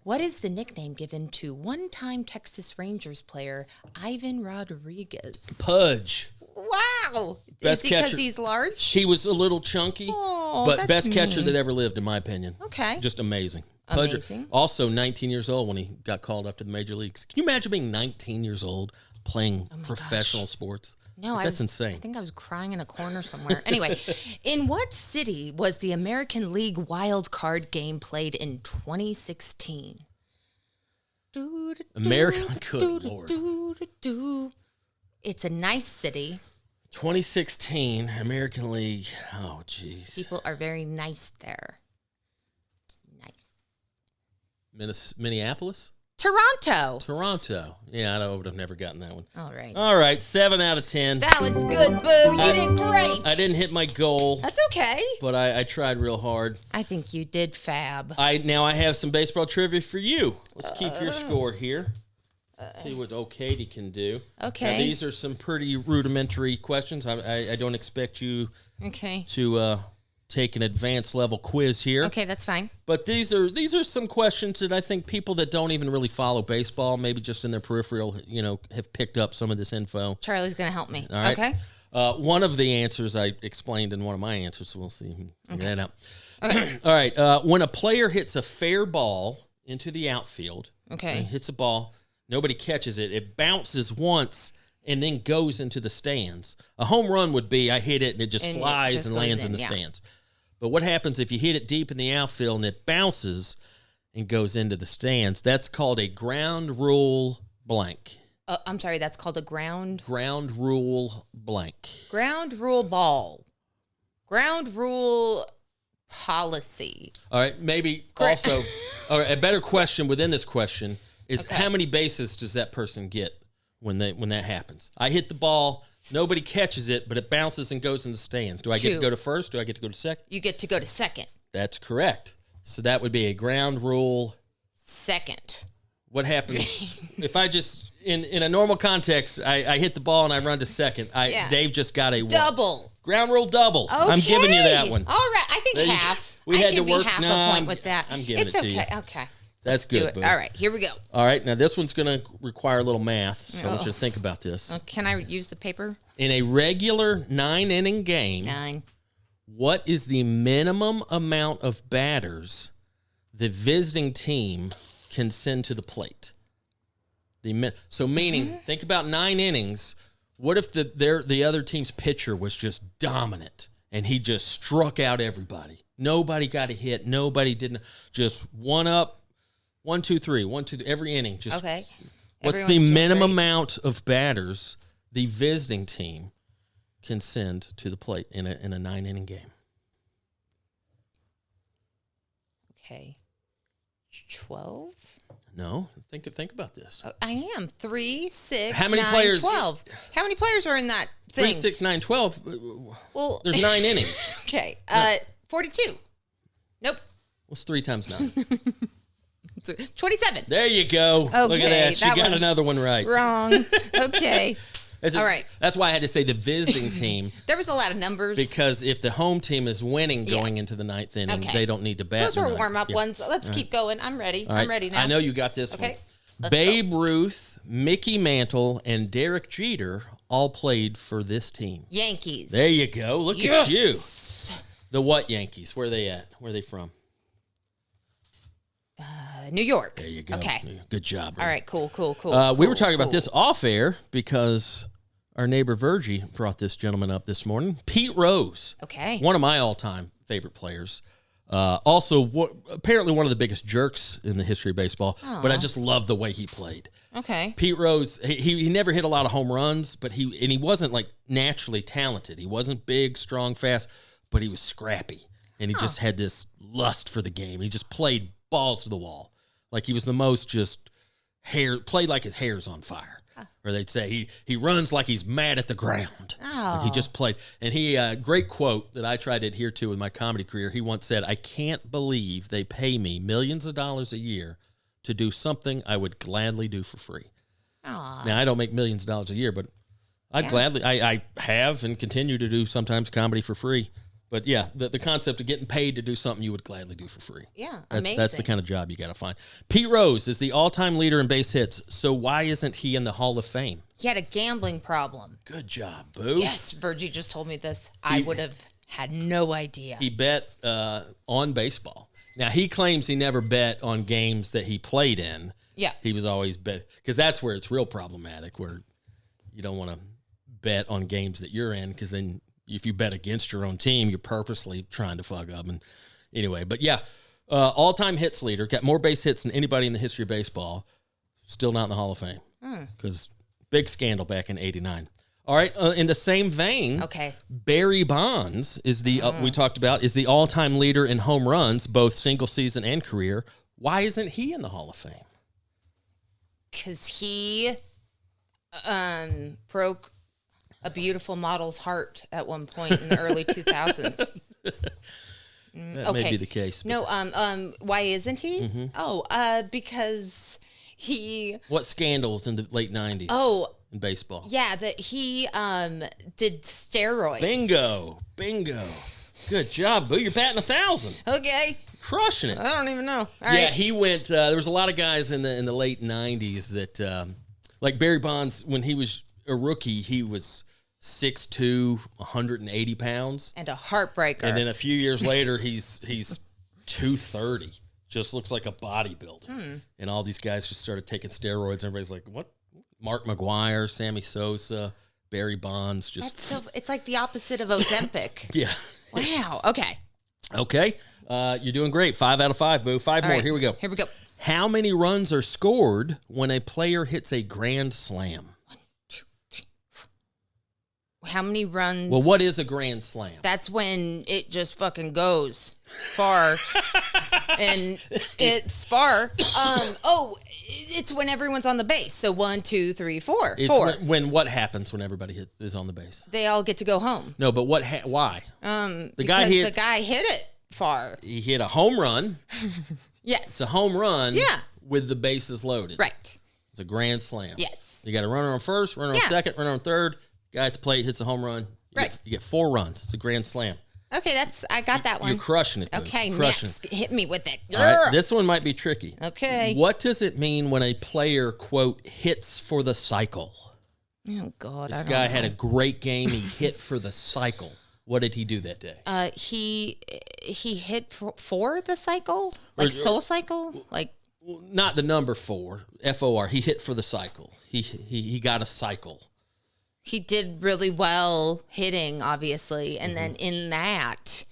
D: What is the nickname given to one-time Texas Rangers player Ivan Rodriguez?
C: Pudge.
D: Wow.
C: Best
D: is it because
C: catcher.
D: he's large?
C: He was a little chunky, but
D: that's
C: best catcher
D: mean.
C: that ever lived, in my opinion.
D: Okay.
C: Just amazing.
D: Amazing.
C: Also 19 years old when he got called up to the major leagues. Can you imagine being 19 years old playing professional sports?
D: No,
C: That's insane.
D: I think I was crying in a corner somewhere. Anyway, in what city was the American League wild card game played in 2016?
C: America, good Lord.
D: It's a nice city.
C: 2016 American League. Oh, jeez.
D: People are very nice there. Nice.
C: Minneapolis?
D: Toronto.
C: Yeah, I would have never gotten that one.
D: All right.
C: 7 out of 10.
D: That one's good, Boo. You did great.
C: I didn't hit my goal.
D: That's okay.
C: But I tried real hard.
D: I think you did fab.
C: Now I have some baseball trivia for you. Let's keep your score here. See what Katie can do.
D: Okay.
C: Now, these are some pretty rudimentary questions. I don't expect you to take an advanced level quiz here.
D: Okay, that's fine.
C: But these are some questions that I think people that don't even really follow baseball, maybe just in their peripheral, have picked up some of this info.
D: Charlie's going to help me.
C: All right.
D: Okay.
C: One of the answers I explained in one of my answers, so we'll see. Figure that out.
D: Okay.
C: All right. When a player hits a fair ball into the outfield, hits a ball, nobody catches it, it bounces once and then goes into the stands. A home run would be I hit it and it just flies and lands in the stands. But what happens if you hit it deep in the outfield and it bounces and goes into the stands? That's called a ground rule blank.
D: I'm sorry, that's called a ground
C: rule blank.
D: Ground rule ball. Ground rule policy.
C: All right, maybe also all right, a better question within this question is how many bases does that person get when that happens? I hit the ball, nobody catches it, but it bounces and goes in the stands. Do I get to go to first? Do I get to go to second?
D: You get to go to second.
C: That's correct. So that would be a ground rule.
D: Second.
C: What happens if I just, in a normal context, I hit the ball and I run to second? Dave just got a what?
D: Double.
C: Ground rule double.
D: Okay.
C: I'm giving you that one.
D: All right. I think half.
C: We had to
D: give you
C: work.
D: half a point with that.
C: I'm giving it to you.
D: Okay.
C: That's good.
D: Do it. All right. Here we go.
C: All right. Now, this one's going to require a little math, so I want you to think about this.
D: Can I use the paper?
C: In a regular 9-inning game,
D: 9.
C: What is the minimum amount of batters the visiting team can send to the plate? Meaning, think about 9 innings. What if the other team's pitcher was just dominant and he just struck out everybody? Nobody got a hit. Nobody didn't. Just 1 up, 1, 2, 3, 1, 2, every inning. Just what's the minimum amount of batters the visiting team can send to the plate in a 9-inning game?
D: Okay. 12?
C: No, think about this.
D: I am 3, 6,
C: How many
D: 9,
C: players?
D: 12. How many players are in that thing?
C: 3, 6, 9, 12.
D: Well,
C: there's 9 innings.
D: Okay. 42. Nope.
C: What's 3 times 9?
D: 27.
C: There you go.
D: Okay,
C: Look at that. She
D: that
C: got
D: was
C: another one right.
D: Wrong. Okay. All right.
C: That's why I had to say the visiting team.
D: There was a lot of numbers.
C: Because if the home team is winning going into the 9th inning, they don't need to bat.
D: Those were warm-up ones. Let's keep going. I'm ready.
C: Right.
D: I'm ready now.
C: I know you got this one.
D: Let's
C: Babe
D: go.
C: Ruth, Mickey Mantle, and Derek Jeter all played for this team.
D: Yankees.
C: There you go. Look at you. The what Yankees? Where are they at? Where are they from?
D: New York.
C: There you go.
D: Okay.
C: Good job.
D: All right. Cool.
C: We were talking about this off air because our neighbor Virgie brought this gentleman up this morning. Pete Rose.
D: Okay.
C: One of my all-time favorite players. Also, apparently one of the biggest jerks in the history of baseball.
D: Aww.
C: But I just love the way he played.
D: Okay.
C: Pete Rose, he never hit a lot of home runs, but he wasn't like naturally talented. He wasn't big, strong, fast, but he was scrappy. And he just had this lust for the game. He just played balls to the wall. Like he was the most just played like his hair's on fire. Or they'd say he runs like he's mad at the ground.
D: Oh.
C: Like he just played. And he, great quote that I tried to adhere to with my comedy career. He once said, "I can't believe they pay me millions of dollars a year to do something I would gladly do for free."
D: Aww.
C: Now, I don't make millions of dollars a year, but I'd gladly, I have and continue to do sometimes comedy for free. But yeah, the concept of getting paid to do something you would gladly do for free.
D: Yeah,
C: amazing. That's the kind of job you got to find. Pete Rose is the all-time leader in base hits, so why isn't he in the Hall of Fame?
D: He had a gambling problem.
C: Good job, Boo.
D: Yes, Virgie just told me this. I would have had no idea.
C: He bet on baseball. Now, he claims he never bet on games that he played in.
D: Yeah.
C: He was always bet, because that's where it's real problematic, where you don't want to bet on games that you're in, because then if you bet against your own team, you're purposely trying to fuck up. And anyway, but yeah, all-time hits leader, got more base hits than anybody in the history of baseball. Still not in the Hall of Fame because big scandal back in '89. All right, in the same vein,
D: Okay.
C: Barry Bonds is we talked about is the all-time leader in home runs, both single season and career. Why isn't he in the Hall of Fame?
D: Because he broke a beautiful model's heart at one point in the early 2000s.
C: That may be the case. But.
D: No, why isn't he?
C: Mm-hmm.
D: Oh, because he...
C: What scandals in the late 90s?
D: Oh,
C: in baseball.
D: yeah, that he did steroids.
C: Bingo. Good job, Boo. You're batting 1,000.
D: Okay.
C: Crushing it.
D: I don't even know. All
C: Yeah,
D: right.
C: he went. There was a lot of guys in the late 90s that, like Barry Bonds, when he was a rookie, he was 6'2", 180 pounds.
D: And a heartbreaker.
C: And then a few years later, he's 230. Just looks like a bodybuilder. And all these guys just started taking steroids. Everybody's like, what? Mark McGwire, Sammy Sosa, Barry Bonds.
D: It's like the opposite of Ozempic.
C: Yeah.
D: Wow. Okay.
C: Okay. You're doing great. 5 out of 5, Boo. 5
D: All
C: more.
D: right.
C: Here we go.
D: Here we go.
C: How many runs are scored when a player hits a grand slam?
D: How many runs?
C: Well, what is a grand slam?
D: That's when it just fucking goes far. And it's far. It's when everyone's on the base. So 1, 2, 3, 4.
C: It's
D: 4.
C: when what happens when everybody is on the base?
D: They all get to go home.
C: No, but why?
D: The guy hit it far.
C: He hit a home run.
D: Yes.
C: It's a home run.
D: Yeah.
C: With the bases loaded.
D: Right.
C: It's a grand slam.
D: Yes.
C: You got a runner on first, runner on second, runner on third. Guy at the plate hits a home run. You get 4 runs. It's a grand slam.
D: Okay, I got that one.
C: You're crushing it. Dude.
D: Okay,
C: crushing
D: next. Hit me with it.
C: All right, this one might be tricky.
D: Okay.
C: What does it mean when a player, quote, hits for the cycle?
D: Oh, God.
C: This guy had a great game. He hit for the cycle. What did he do that day?
D: He hit for the cycle? Like Soul Cycle? Like
C: not the number 4, F-O-R. He hit for the cycle. He got a cycle.
D: He did really well hitting, obviously, and then in that,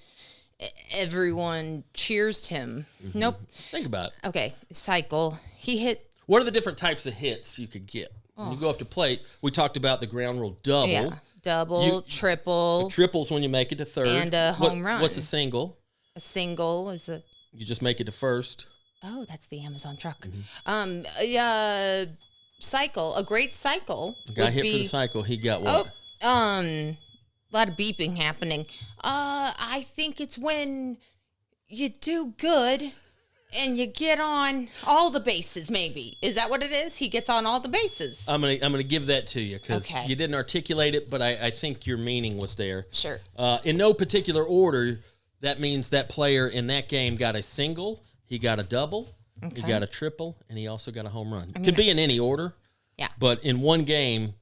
D: everyone cheers him. Nope.
C: Think about it.
D: Okay, cycle. He hit.
C: What are the different types of hits you could get? When you go up to plate, we talked about the ground rule double.
D: Yeah, double, triple.
C: Triples when you make it to third.
D: And a home run.
C: What's a single?
D: A single is a...
C: You just make it to first.
D: Oh, that's the Amazon truck. Cycle, a great cycle.
C: The guy hit for the cycle. He got what?
D: A lot of beeping happening. I think it's when you do good and you get on all the bases. Maybe is that what it is? He gets on all the bases.
C: I'm gonna give that to you because you didn't articulate it, but I think your meaning was there.
D: Sure.
C: In no particular order, that means that player in that game got a single, he got a double. Okay. He got a triple, and he also got a home run. Could be in any order.
D: Yeah.
C: But in one game,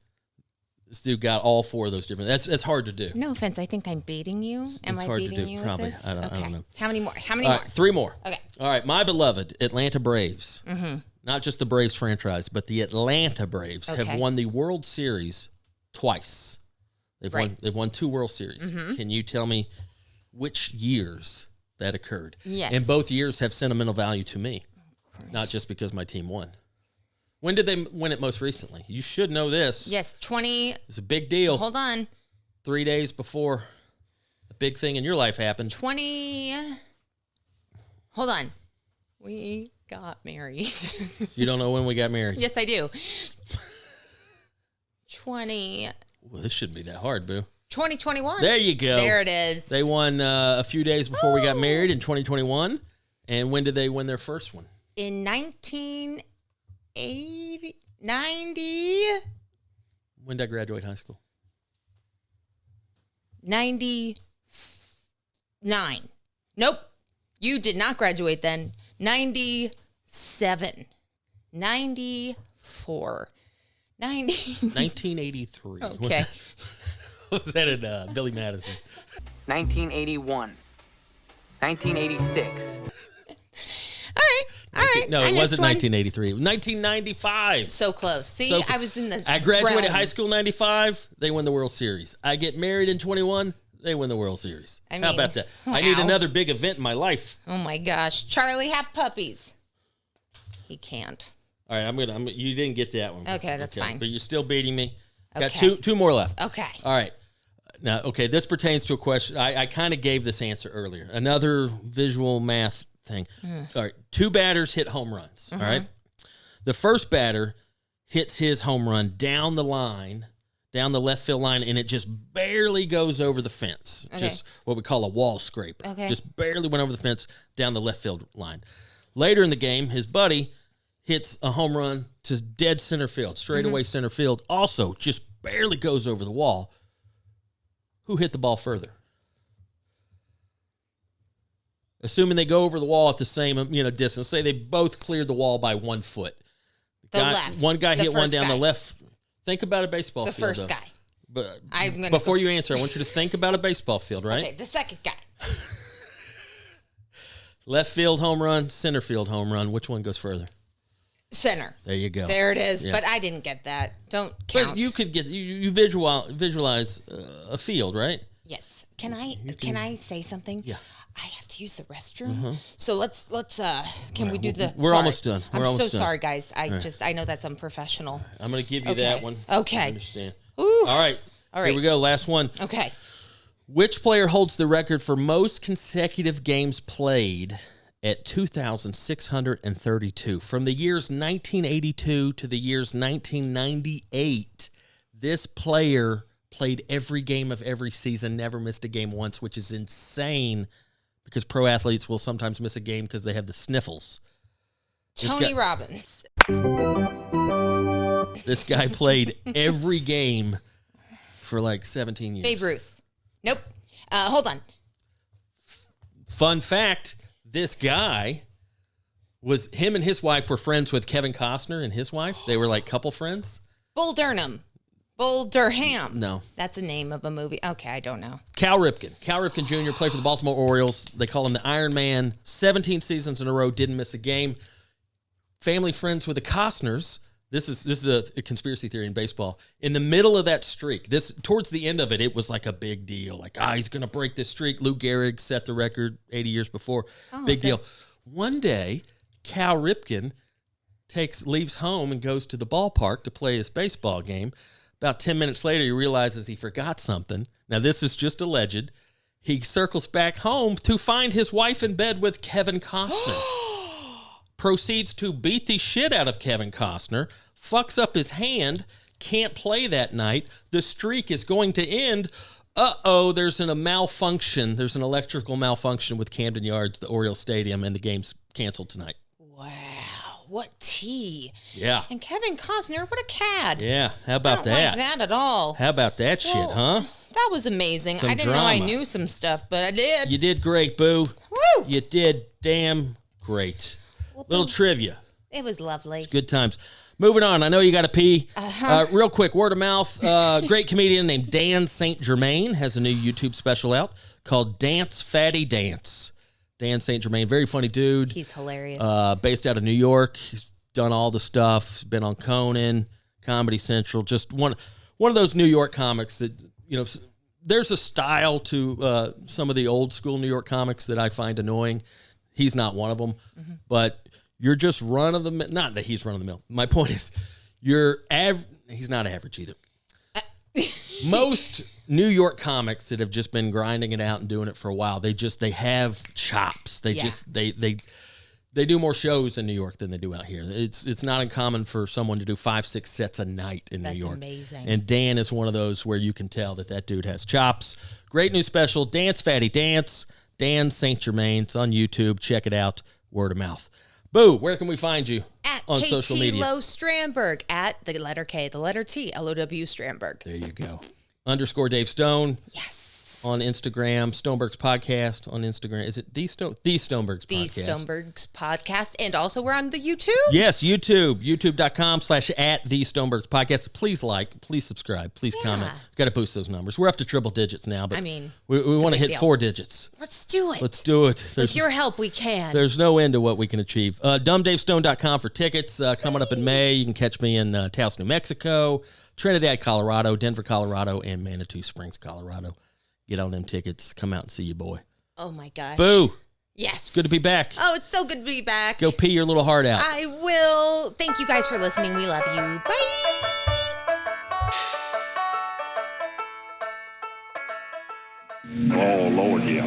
C: this dude got all 4 of those different. That's hard to do.
D: No offense. I think I'm baiting you. Am I beating you
C: Probably.
D: with this?
C: I don't know.
D: How many more? How many more?
C: 3 more.
D: Okay.
C: All right. My beloved Atlanta Braves. Mm-hmm. Not just the Braves franchise, but the Atlanta Braves have won the World Series twice. They've won 2 World Series. Mm-hmm. Can you tell me which years that occurred?
D: Yes.
C: And both years have sentimental value to me. Not just because my team won. When did they win it most recently? You should know this.
D: Yes, 20.
C: It's a big deal.
D: Hold on.
C: 3 days before the big thing in your life happened.
D: 20. Hold on. We got married.
C: You don't know when we got married?
D: Yes, I do. 20.
C: Well, this shouldn't be that hard, Boo.
D: 2021.
C: There you go.
D: There it is.
C: They won a few days before we got married in 2021. And when did they win their first one?
D: In 1990.
C: When did I graduate high school?
D: 99. Nope. You did not graduate then. 97. 94.
C: 1983.
D: Okay.
C: Was that in Billy Madison?
G: 1981. 1986.
D: All right.
C: No, it wasn't 1983. It was 1995.
D: So close. See, I was in the
C: I graduated
D: realm.
C: high school in 95. They win the World Series. I get married in 21. They win the World Series. How about that? I need another big event in my life.
D: Oh, my gosh. Charlie, have puppies. He can't.
C: All right, you didn't get that one.
D: Okay, that's fine.
C: But you're still beating me.
D: Okay.
C: Got two more left.
D: Okay.
C: All right. Now, okay, this pertains to a question. I kind of gave this answer earlier. Another visual math thing. All right, 2 batters hit home runs. All right. The first batter hits his home run down the line, down the left field line, and it just barely goes over the fence.
D: Okay.
C: Just what we call a wall scraper.
D: Okay.
C: Just barely went over the fence down the left field line. Later in the game, his buddy hits a home run to dead center field, straightaway center field. Also, just barely goes over the wall. Who hit the ball further? Assuming they go over the wall at the same distance. Say they both cleared the wall by 1 foot.
D: Left.
C: One guy
D: The
C: hit one
D: first
C: down
D: guy.
C: the left. Think about a baseball
D: The
C: field.
D: first
C: though.
D: guy.
C: But before you answer, I want you to think about a baseball field, right?
D: Okay, the second guy.
C: Left field home run, center field home run. Which one goes further?
D: Center.
C: There you go.
D: There it is.
C: Yeah.
D: But I didn't get that. Don't count.
C: But you could get you visualize a field, right?
D: Yes. Can I say something?
C: Yeah.
D: I have to use the restroom. So let's can we do the
C: We're
D: sorry.
C: almost done.
D: I'm
C: Almost
D: so
C: done.
D: sorry, guys. I know that's unprofessional.
C: I'm going to give you
D: Okay.
C: that one.
D: Okay.
C: I understand.
D: Ooh.
C: All right. Here we go. Last one.
D: Okay.
C: Which player holds the record for most consecutive games played at 2,632? From the years 1982 to the years 1998, this player played every game of every season, never missed a game once, which is insane because pro athletes will sometimes miss a game because they have the sniffles.
D: Tony Robbins.
C: This guy played every game for like 17 years.
D: Babe Ruth. Nope. Hold on.
C: Fun fact, this guy him and his wife were friends with Kevin Costner and his wife. They were like couple friends.
D: Bull Durham. Bull Durham.
C: No.
D: That's a name of a movie. Okay, I don't know.
C: Cal Ripken. Cal Ripken Jr. played for the Baltimore Orioles. They call him the Iron Man. 17 seasons in a row, didn't miss a game. Family friends with the Costners. This is a conspiracy theory in baseball. In the middle of that streak, towards the end of it, it was like a big deal. Like, he's going to break this streak. Lou Gehrig set the record 80 years before. Big deal. One day, Cal Ripken leaves home and goes to the ballpark to play his baseball game. About 10 minutes later, he realizes he forgot something. Now, this is just alleged. He circles back home to find his wife in bed with Kevin Costner. Proceeds to beat the shit out of Kevin Costner, fucks up his hand, can't play that night. The streak is going to end. There's a malfunction. There's an electrical malfunction with Camden Yards, the Oriole Stadium, and the game's canceled tonight.
D: Wow. What tea.
C: Yeah.
D: And Kevin Costner, what a cad.
C: Yeah, how about
D: I don't
C: that?
D: like that at all.
C: How about that shit, huh?
D: That was amazing.
C: Some
D: I didn't know I
C: drama.
D: knew some stuff, but I did.
C: You did great, Boo.
D: Woo!
C: You did damn great. Little trivia.
D: It was lovely.
C: Good times. Moving on. I know you got to pee. Real quick, word of mouth. Great comedian named Dan St. Germain has a new YouTube special out called Dance Fatty Dance. Dan St. Germain, very funny dude.
D: He's hilarious.
C: Based out of New York. He's done all the stuff. He's been on Conan, Comedy Central. Just one of those New York comics that, there's a style to some of the old school New York comics that I find annoying. He's not one of them. But you're just run-of-the-mill. Not that he's run-of-the-mill. My point is, he's not average either. Most New York comics that have just been grinding it out and doing it for a while, they have chops. They do more shows in New York than they do out here. It's not uncommon for someone to do 5-6 sets a night in New York.
D: That's amazing.
C: And Dan is one of those where you can tell that dude has chops. Great new special, Dance Fatty Dance. Dan St. Germain. It's on YouTube. Check it out. Word of mouth. Boo, where can we find you on social media?
D: Low Strandberg, at the letter K, the letter T, LOW Strandberg.
C: There you go. _ Dave Stone.
D: Yes.
C: On Instagram. Stonebergs Podcast on Instagram. Is it the Stonebergs Podcast?
D: The Stonebergs Podcast. And also we're on the YouTube.
C: Yes, YouTube. YouTube.com/@the_Stonebergs Podcast. Please subscribe. Please comment. Got to boost those numbers. We're up to triple digits now, but we want to hit
D: deal.
C: 4 digits.
D: Let's do it.
C: Let's do it.
D: With your help, we can.
C: There's no end to what we can achieve. DumbDaveStone.com for tickets. Coming up in May, you can catch me in Taos, New Mexico, Trinidad, Colorado, Denver, Colorado, and Manitou Springs, Colorado. Get on them tickets. Come out and see you, boy.
D: Oh, my gosh.
C: Boo.
D: Yes.
C: It's good to be back.
D: Oh, it's so good to be back.
C: Go pee your little heart out.
D: I will. Thank you guys for listening. We love you. Bye.
H: Oh, Lord, yeah.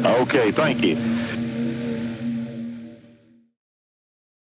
H: Okay, thank you.